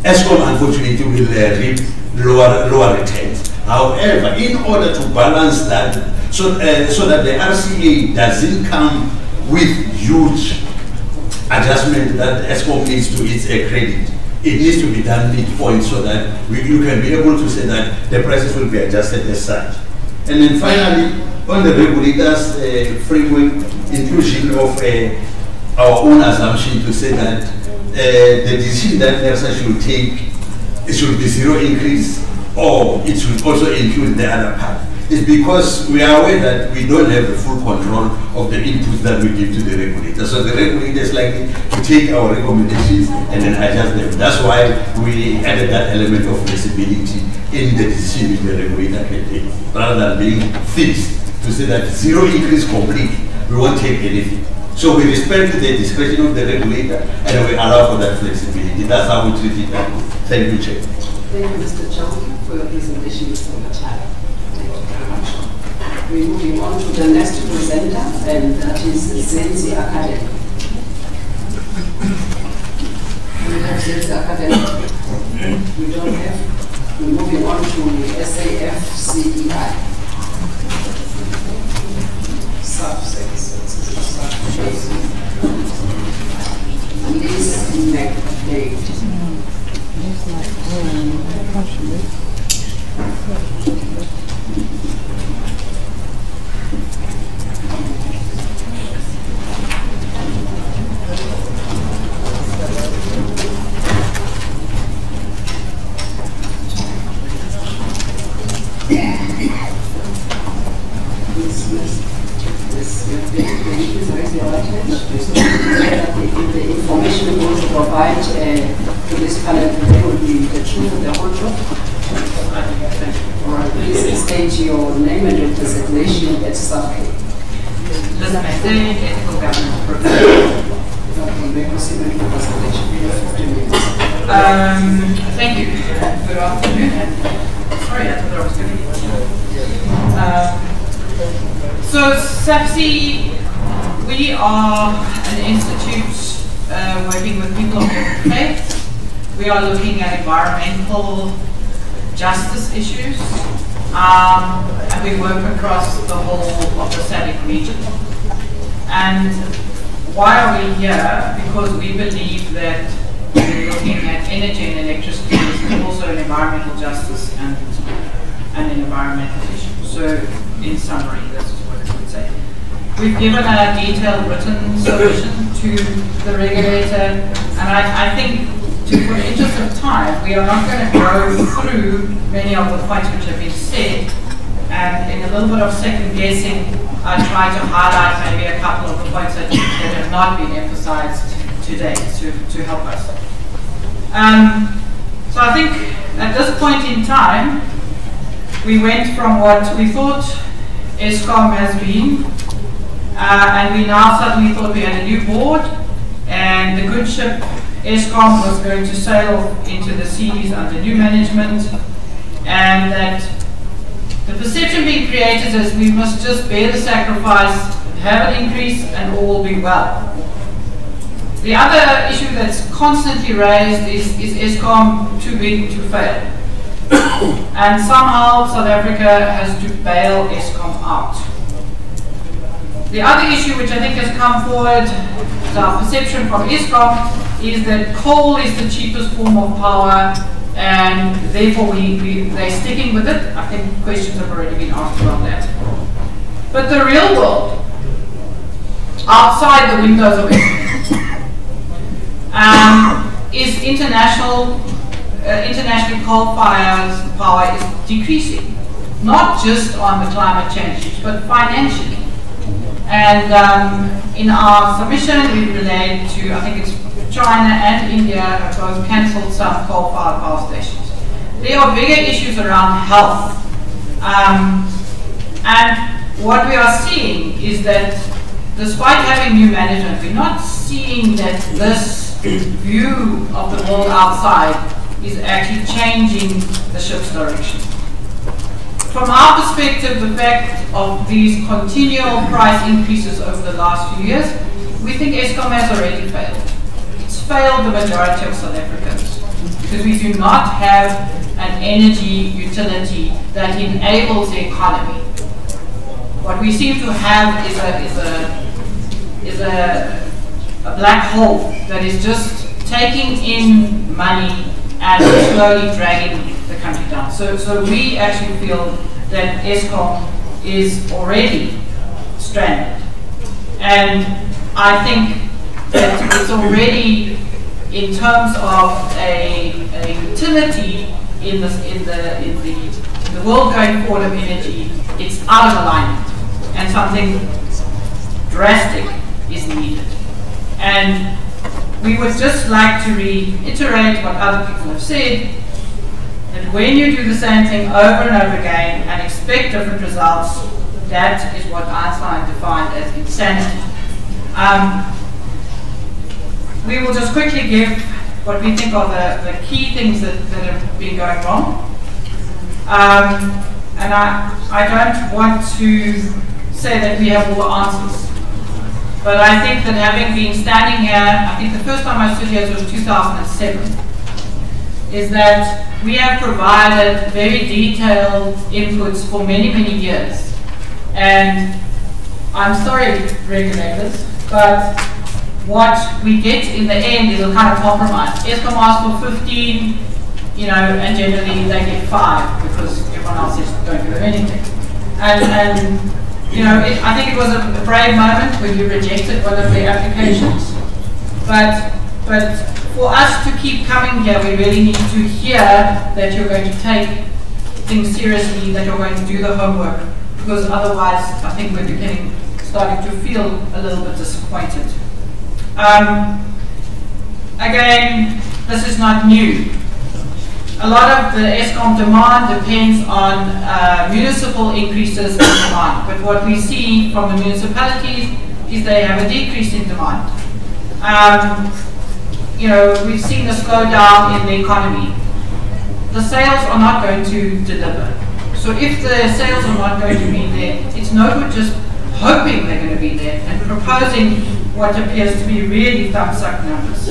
ESCOM unfortunately will reap lower returns. However, in order to balance that, so that the RCA doesn't come with huge adjustment that ESCOM needs to its credit, it needs to be done midpoint so that you can be able to say that the prices will be adjusted as such. And then finally, on the regulators framework, inclusion of our own assumption to say that the decision that Nersa should take, it should be zero increase or it should also include the other part. It's because we are aware that we don't have the full control of the inputs that we give to the regulator. So the regulator is likely to take our recommendations and then adjust them. That's why we added that element of flexibility in the decision which the regulator can take, rather than being fixed to say that zero increase completely, we won't take anything. So we respect the discretion of the regulator and we allow for that flexibility. That's how we treat it. Thank you, Chair. Thank you, Mr. Chong, for your presentation, Mr. Machado. We're moving on to the next presenter, and that is Zenzi Academy. We have Zenzi Academy. We don't have. We're moving on to SAF CEI. staff Please next page. The information we want to provide to this panel today will be the truth of the whole truth. Alright, please state your name and your designation at staff. Thank you. Good afternoon. Sorry, I thought I was going to. So SAPSI, we are an institute working with people of different faiths. We are looking at environmental justice issues, and we work across the whole of the SADC region. And why are we here? Because we believe that we're looking at energy and electricity is also an environmental justice and an environmental issue. So in summary, this is what I would say. We've given a detailed written submission to the regulator, and I think, for the interest of time, we are not going to go through many of the points which have been said, and in a little bit of second guessing, I try to highlight maybe a couple of the points that have not been emphasized today to help us. So I think at this point in time, we went from what we thought Eskom has been, and we now suddenly thought we had a new board, and the good ship Eskom was going to sail into the seas under new management, and that the perception being created is we must just bear the sacrifice, have an increase, and all will be well. The other issue that's constantly raised is Eskom too big to fail? And somehow South Africa has to bail Eskom out. The other issue which I think has come forward, is our perception from Eskom, is that coal is the cheapest form of power, and therefore they're sticking with it. I think questions have already been asked about that. But the real world, outside the windows of it, is internationally coal-fired power is decreasing, not just on the climate change, but financially. And in our submission, we relate to, I think it's China and India have both cancelled some coal-fired power stations. There are bigger issues around health. And what we are seeing is that despite having new management, we're not seeing that this view of the world outside is actually changing the ship's direction. From our perspective, the fact of these continual price increases over the last few years, we think Eskom has already failed. It's failed the majority of South Africans because we do not have an energy utility that enables the economy. What we seem to have is a black hole that is just taking in money and slowly dragging the country down. So we actually feel that Eskom is already stranded. And I think that it's already, in terms of a utility in the world going forward of energy, it's out of alignment. And something drastic is needed. And we would just like to reiterate what other people have said, that when you do the same thing over and over again and expect different results, that is what Einstein defined as insanity. We will just quickly give what we think are the key things that have been going wrong. And I don't want to say that we have all the answers. But I think that having been standing here, I think the first time I stood here was 2007, is that we have provided very detailed inputs for many, many years. And I'm sorry, regulators, but what we get in the end is a kind of compromise. Eskom asks for 15, you know, and generally they get 5 because everyone else is don't do anything. And you know, I think it was a brave moment when you rejected one of the applications. But for us to keep coming here, we really need to hear that you're going to take things seriously, that you're going to do the homework, because otherwise I think we're starting to feel a little bit disappointed. Again, this is not new. A lot of the Eskom demand depends on municipal increases in demand, but what we see from the municipalities is they have a decrease in demand. You know, we've seen a slowdown in the economy. The sales are not going to deliver. So if the sales are not going to be there, it's no good just hoping they're going to be there and proposing what appears to be really thumbsuck numbers.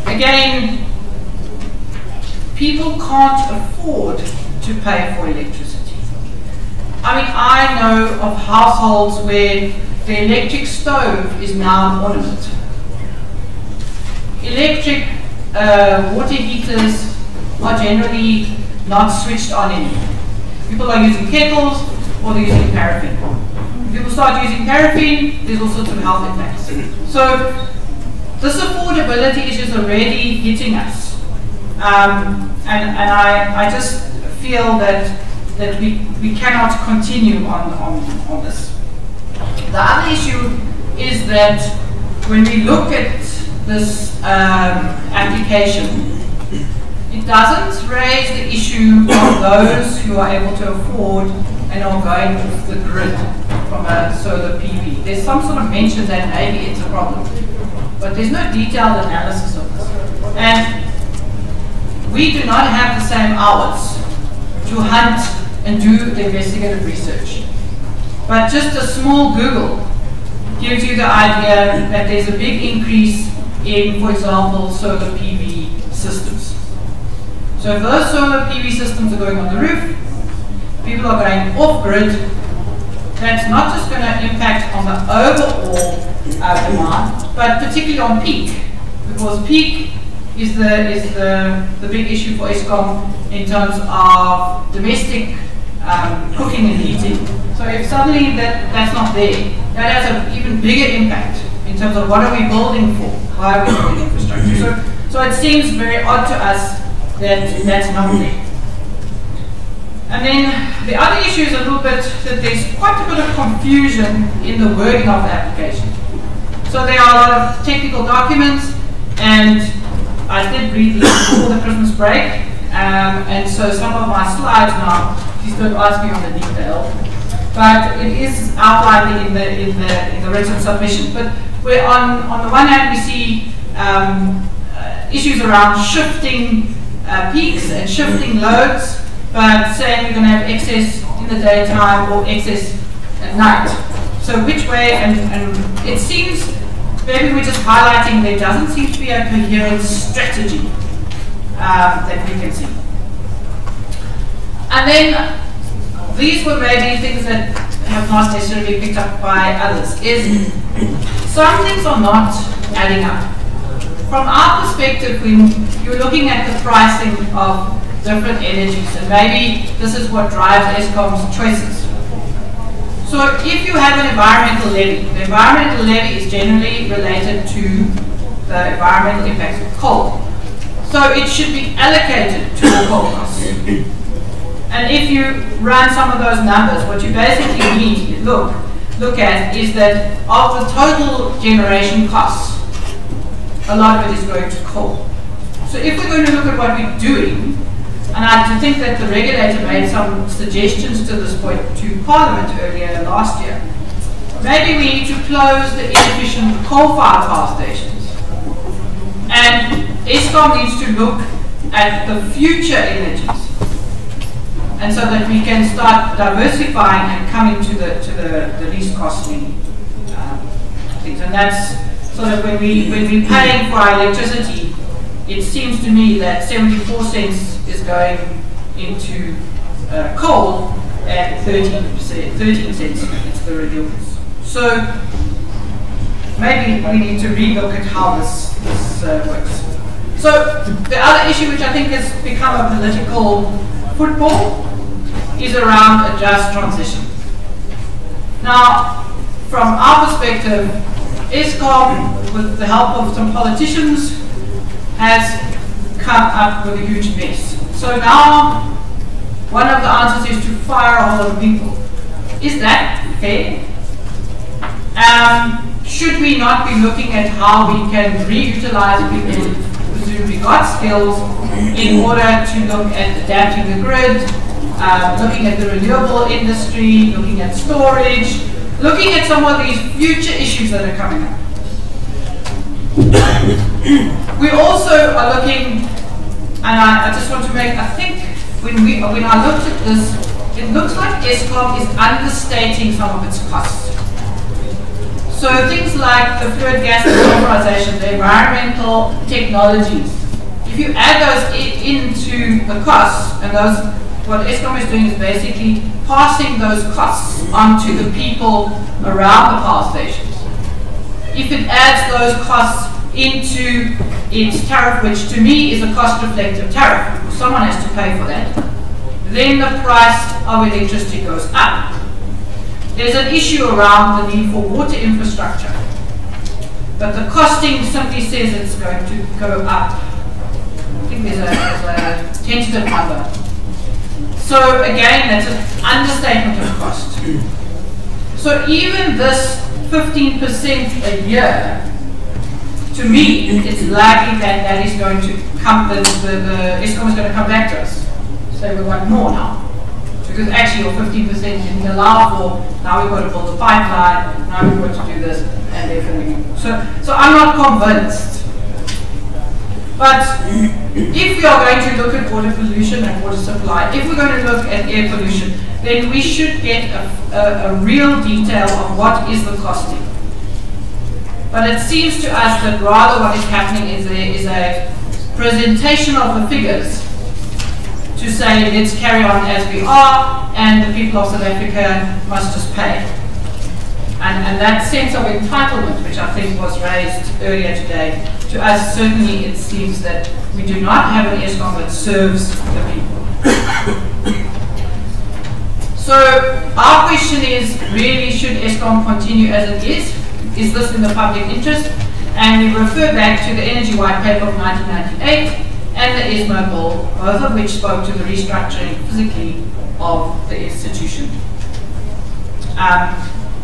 Again, people can't afford to pay for electricity. I mean, I know of households where the electric stove is now an ornament. Electric water heaters are generally not switched on anymore. People are using kettles or they're using paraffin. If people start using paraffin, there's all sorts of health impacts. So this affordability issue is already hitting us. And I just feel that we cannot continue on this. The other issue is that when we look at this application, it doesn't raise the issue of those who are able to afford and are going off the grid from a solar PV. There's some sort of mention that maybe it's a problem, but there's no detailed analysis of this. And we do not have the same hours to hunt and do the investigative research. But just a small Google gives you the idea that there's a big increase in, for example, solar PV systems. So if those solar PV systems are going on the roof, people are going off-grid, that's not just going to impact on the overall demand, but particularly on peak, because peak is the big issue for Eskom in terms of domestic cooking and heating. So if suddenly that's not there, that has an even bigger impact in terms of what are we building for? Why are we building infrastructure? So it seems very odd to us that that's not there. And then the other issue is a little bit that there's quite a bit of confusion in the wording of the application. So there are a lot of technical documents, and I did read these before the Christmas break, and so some of my slides now, please don't ask me on the detail, but it is outlined in the written submission. But we're on the one hand we see issues around shifting peaks and shifting loads, but saying we're going to have excess in the daytime or excess at night. So which way, and it seems, maybe we're just highlighting there doesn't seem to be a coherent strategy that we can see. And then these were maybe things that have not necessarily been picked up by others, is some things are not adding up. From our perspective, when you're looking at the pricing of different energies, and maybe this is what drives Eskom's choices. So if you have an environmental levy, the environmental levy is generally related to the environmental impacts of coal. So it should be allocated to the coal costs. And if you run some of those numbers, what you basically need to look at is that of the total generation costs, a lot of it is going to coal. So if we're going to look at what we're doing, and I think that the regulator made some suggestions to this point to Parliament earlier last year, maybe we need to close the inefficient coal-fired power stations. And Eskom needs to look at the future energies, and so that we can start diversifying and coming to the least costly things. And that's sort of when we're paying for our electricity, it seems to me that 74 cents is going into coal and 13 cents is the renewables. So maybe we need to relook at how this works. So the other issue which I think has become a political football is around a just transition. Now, from our perspective, Eskom, with the help of some politicians, has come up with a huge mess. So now, one of the answers is to fire a whole lot of people. Is that fair? Should we not be looking at how we can reutilize people who presumably got skills in order to look at adapting the grid, looking at the renewable industry, looking at storage, looking at some of these future issues that are coming up? We also are looking, and I just want to make, I think when I looked at this, it looks like Eskom is understating some of its costs. So things like the fluid gas vaporization, the environmental technologies, if you add those into the costs, and those, what Eskom is doing is basically passing those costs onto the people around the power stations. If it adds those costs into its tariff, which to me is a cost-reflective tariff, because someone has to pay for that, then the price of electricity goes up. There's an issue around the need for water infrastructure, but the costing simply says it's going to go up. I think there's a tentative number. So again, that's an understatement of cost. So even this 15% a year, to me, it's likely that that is going to come, the Eskom is going to come back to us. So we want more now. Because actually your 15% didn't allow for, now we've got to build a pipeline, now we've got to do this, and therefore so I'm not convinced. But if we are going to look at water pollution and water supply, if we're going to look at air pollution, then we should get a real detail of what is the costing. But it seems to us that rather what is happening is a presentation of the figures to say let's carry on as we are and the people of South Africa must just pay. And that sense of entitlement, which I think was raised earlier today, to us certainly it seems that we do not have an Eskom that serves the people. So our question is really, should Eskom continue as it is? Is this in the public interest? And we refer back to the Energy White Paper of 1998 and the ESMO Bill, both of which spoke to the restructuring physically of the institution.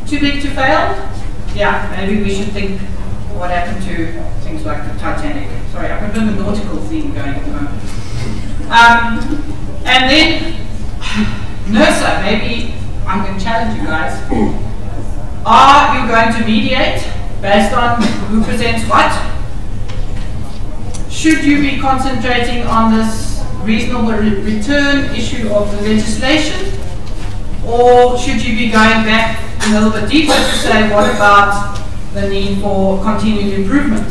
Too big to fail? Yeah, maybe we should think what happened to things like the Titanic. Sorry, I've got a nautical theme going at the moment. And then Nersa, maybe I'm going to challenge you guys. Are you going to mediate based on who presents what? Should you be concentrating on this reasonable return issue of the legislation? Or should you be going back a little bit deeper to say what about the need for continued improvement?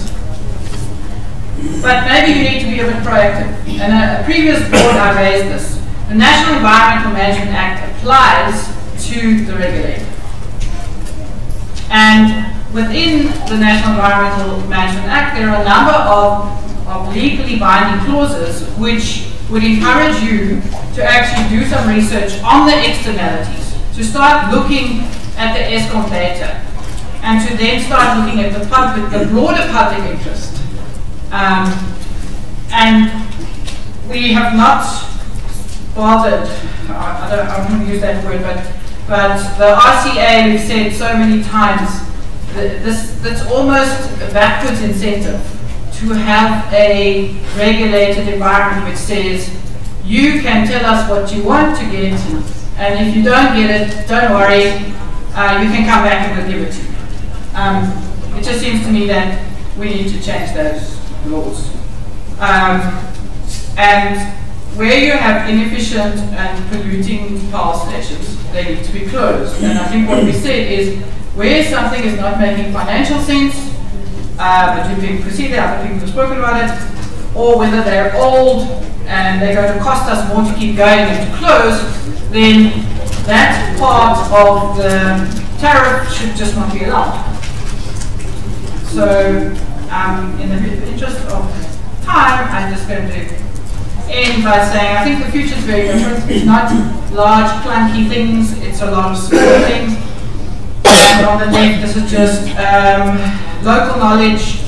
But maybe you need to be a bit proactive. In a previous board I raised this. The National Environmental Management Act applies to the regulator. And within the National Environmental Management Act there are a number of legally binding clauses which would encourage you to actually do some research on the externalities, to start looking at the Eskom data, and to then start looking at the broader public interest. And we have not bothered, I don't use that word, but the RCA, we've said so many times, that's almost a backwards incentive to have a regulated environment which says you can tell us what you want to get, and if you don't get it, don't worry, you can come back and we'll give it to you. It just seems to me that we need to change those laws. And where you have inefficient and polluting power stations, they need to be closed. And I think what we said is where something is not making financial sense, but you're being proceeded, other people have spoken about it, or whether they're old and they're going to cost us more to keep going and to close, then that part of the tariff should just not be allowed. So, in the interest of time, I'm just going to end by saying I think the future is very different. It's not large, clunky things, it's a lot of small things. And on the left, this is just local knowledge,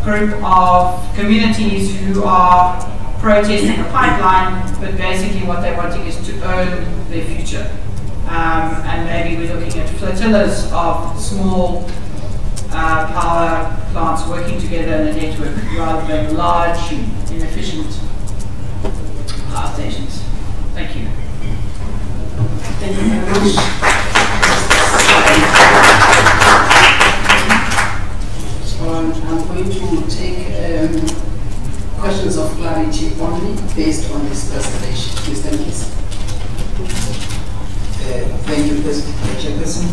group of communities who are protesting a pipeline, but basically what they're wanting is to own their future. And maybe we're looking at flotillas of small power plants working together in a network rather than large, inefficient power stations. Thank you. Thank you very much. So I'm going to take questions of clarity only based on this presentation. Mr. Nersa. Thank you, Chairperson,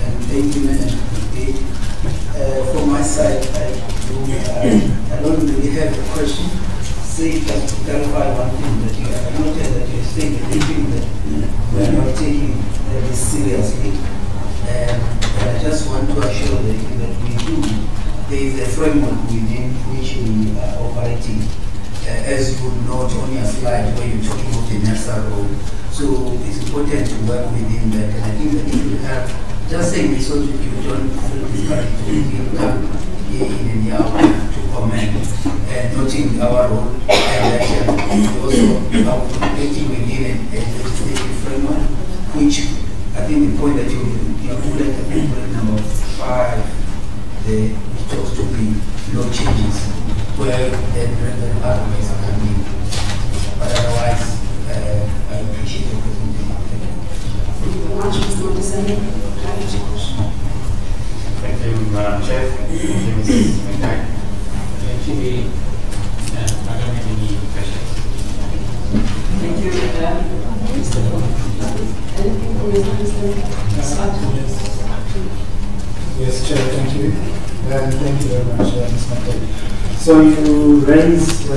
and thank you, Madam. From my side, I don't really have a question. Say just to clarify one thing that you have noted that you think that we are not taking this seriously. And I just want to assure you that we do. There is a framework within which we are operating. As you would note on your slide where you're talking about the Nersa role. So it's important to work within that. And I think that if you have just saying this so that you don't feel discouraged to come year in and year out to comment and noting our role and that also operating within a legislative framework, which I think the point that you have put at bullet number 5, which talks to be no changes, where then other ways are coming. But otherwise, I appreciate your presentation. Thank you very much, Mr. Nersa. Thank you, Madam Chair. Thank you, Mrs. McKay. Actually, I don't have any questions. Thank you, Mr. Anything from Mr. Yes, Chair, thank you. And thank you very much, Ms. McKay. So you raised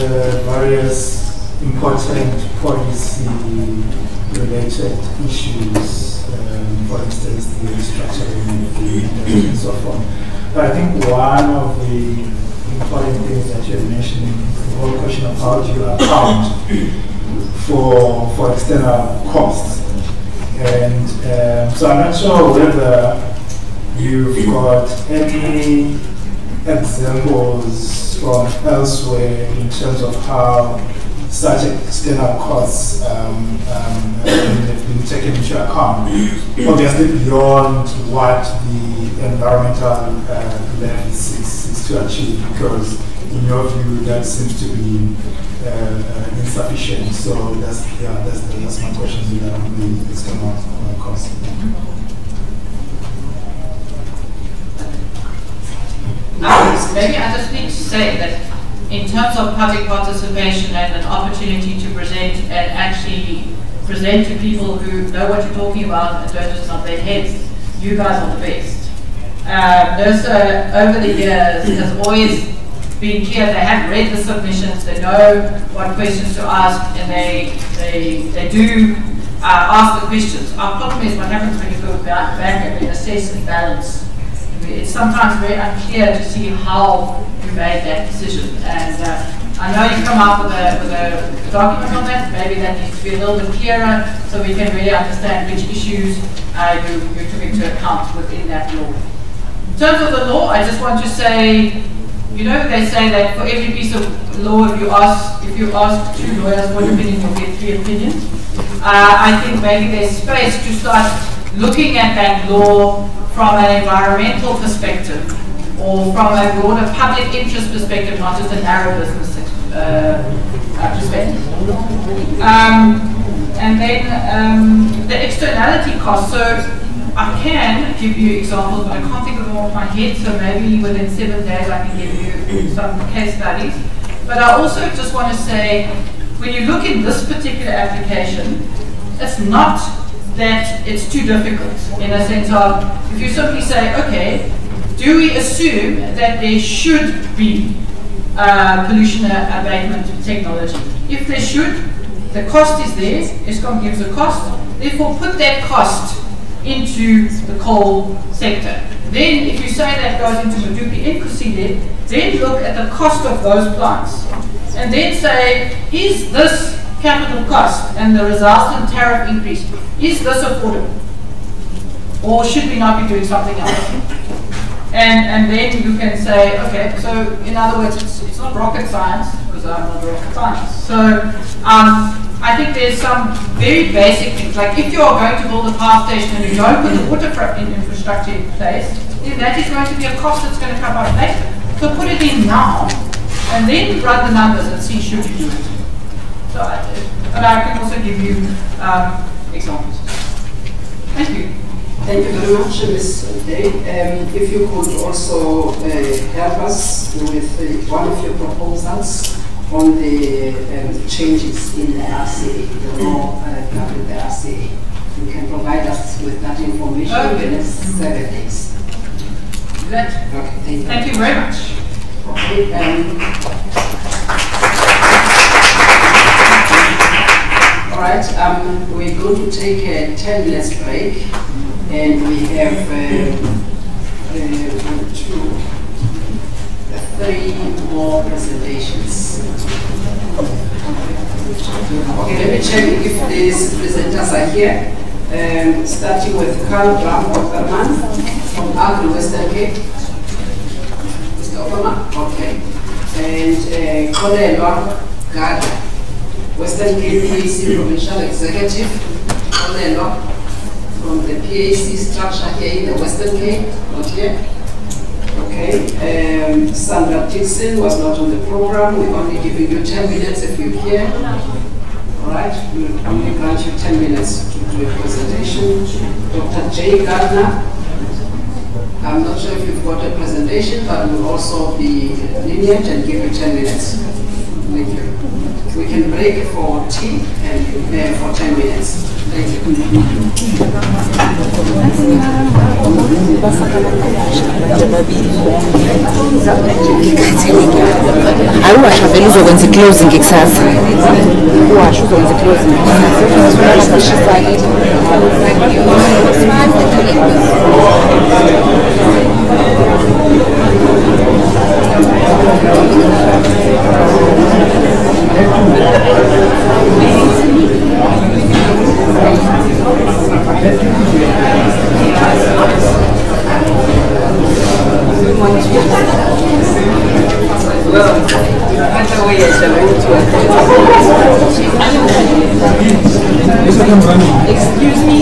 various important policy-related issues, for instance, the restructuring and the industry and so forth. But I think one of the important things that you're mentioning is the whole question of how do you account for external costs. And so I'm not sure whether you've got any examples from elsewhere in terms of how such external costs have been taken into account, obviously beyond what the environmental levy is to achieve, because in your view that seems to be insufficient. So that's my question regarding the external costs. Maybe I just need to say that in terms of public participation and an opportunity to present and actually present to people who know what you're talking about and don't just nod their heads, you guys are the best. Nersa, over the years, has always been clear. They have read the submissions, they know what questions to ask, and they do ask the questions. Our problem is what happens when you go back and assess and balance. It's sometimes very unclear to see how you made that decision. And I know you come up with a document on that. Maybe that needs to be a little bit clearer so we can really understand which issues you took into account within that law. In terms of the law, I just want to say, you know, they say that for every piece of law, if you ask 2 lawyers for an opinion, you'll get 3 opinions. I think maybe there's space to start looking at that law from an environmental perspective or from a broader public interest perspective, not just a narrow business perspective. And then the externality costs. So I can give you examples, but I can't think of them off my head, so maybe within 7 days I can give you some case studies. But I also just want to say, when you look in this particular application, it's not that it's too difficult in a sense of, if you simply say, okay, do we assume that there should be pollution abatement technology? If there should, The cost is there, Eskom gives a cost, therefore put that cost into the coal sector. Then if you say that goes into Medupi and Kusile, then look at the cost of those plants. And then say, is this capital cost and the resultant tariff increase, is this affordable? Or should we not be doing something else? And then you can say, okay, so in other words, it's not rocket science, because I'm not rocket science. So I think there's some very basic things, like if you are going to build a power station and you don't put the water infrastructure in place, then that is going to be a cost that's going to come up later. So put it in now, and then run the numbers and see should you do it. So, and I can also give you examples. Thank you. Thank you very much, Ms. Day. If you could also help us with one of your proposals on the changes in the RCA, the law governing the RCA. You can provide us with that information in the next 7 days. Good. Okay, thank you very much. Okay, all right, we're going to take a 10 minutes break, and we have 3 more presentations. Okay, let me check if these presenters are here. Starting with Karl Opperman from Agri Western Cape. Mr. Opperman, okay. And Kolelwa Gada, Western Cape PAC Provincial Executive. Kolelwa from the PAC structure here in the Western Cape, not here. Okay, Sandra Dixon was not on the program. We're only giving you 10 minutes if you're here. All right, we'll only grant you 10 minutes to do a presentation. Dr. J. Gardner, I'm not sure if you've got a presentation, but we'll also be lenient and give you 10 minutes. Thank you. We can break for tea and prepare for 10 minutes. Thank you. Awasho vele uzokwenza i-closing kusasa. Awasho uzokwenza i-closing Excuse me.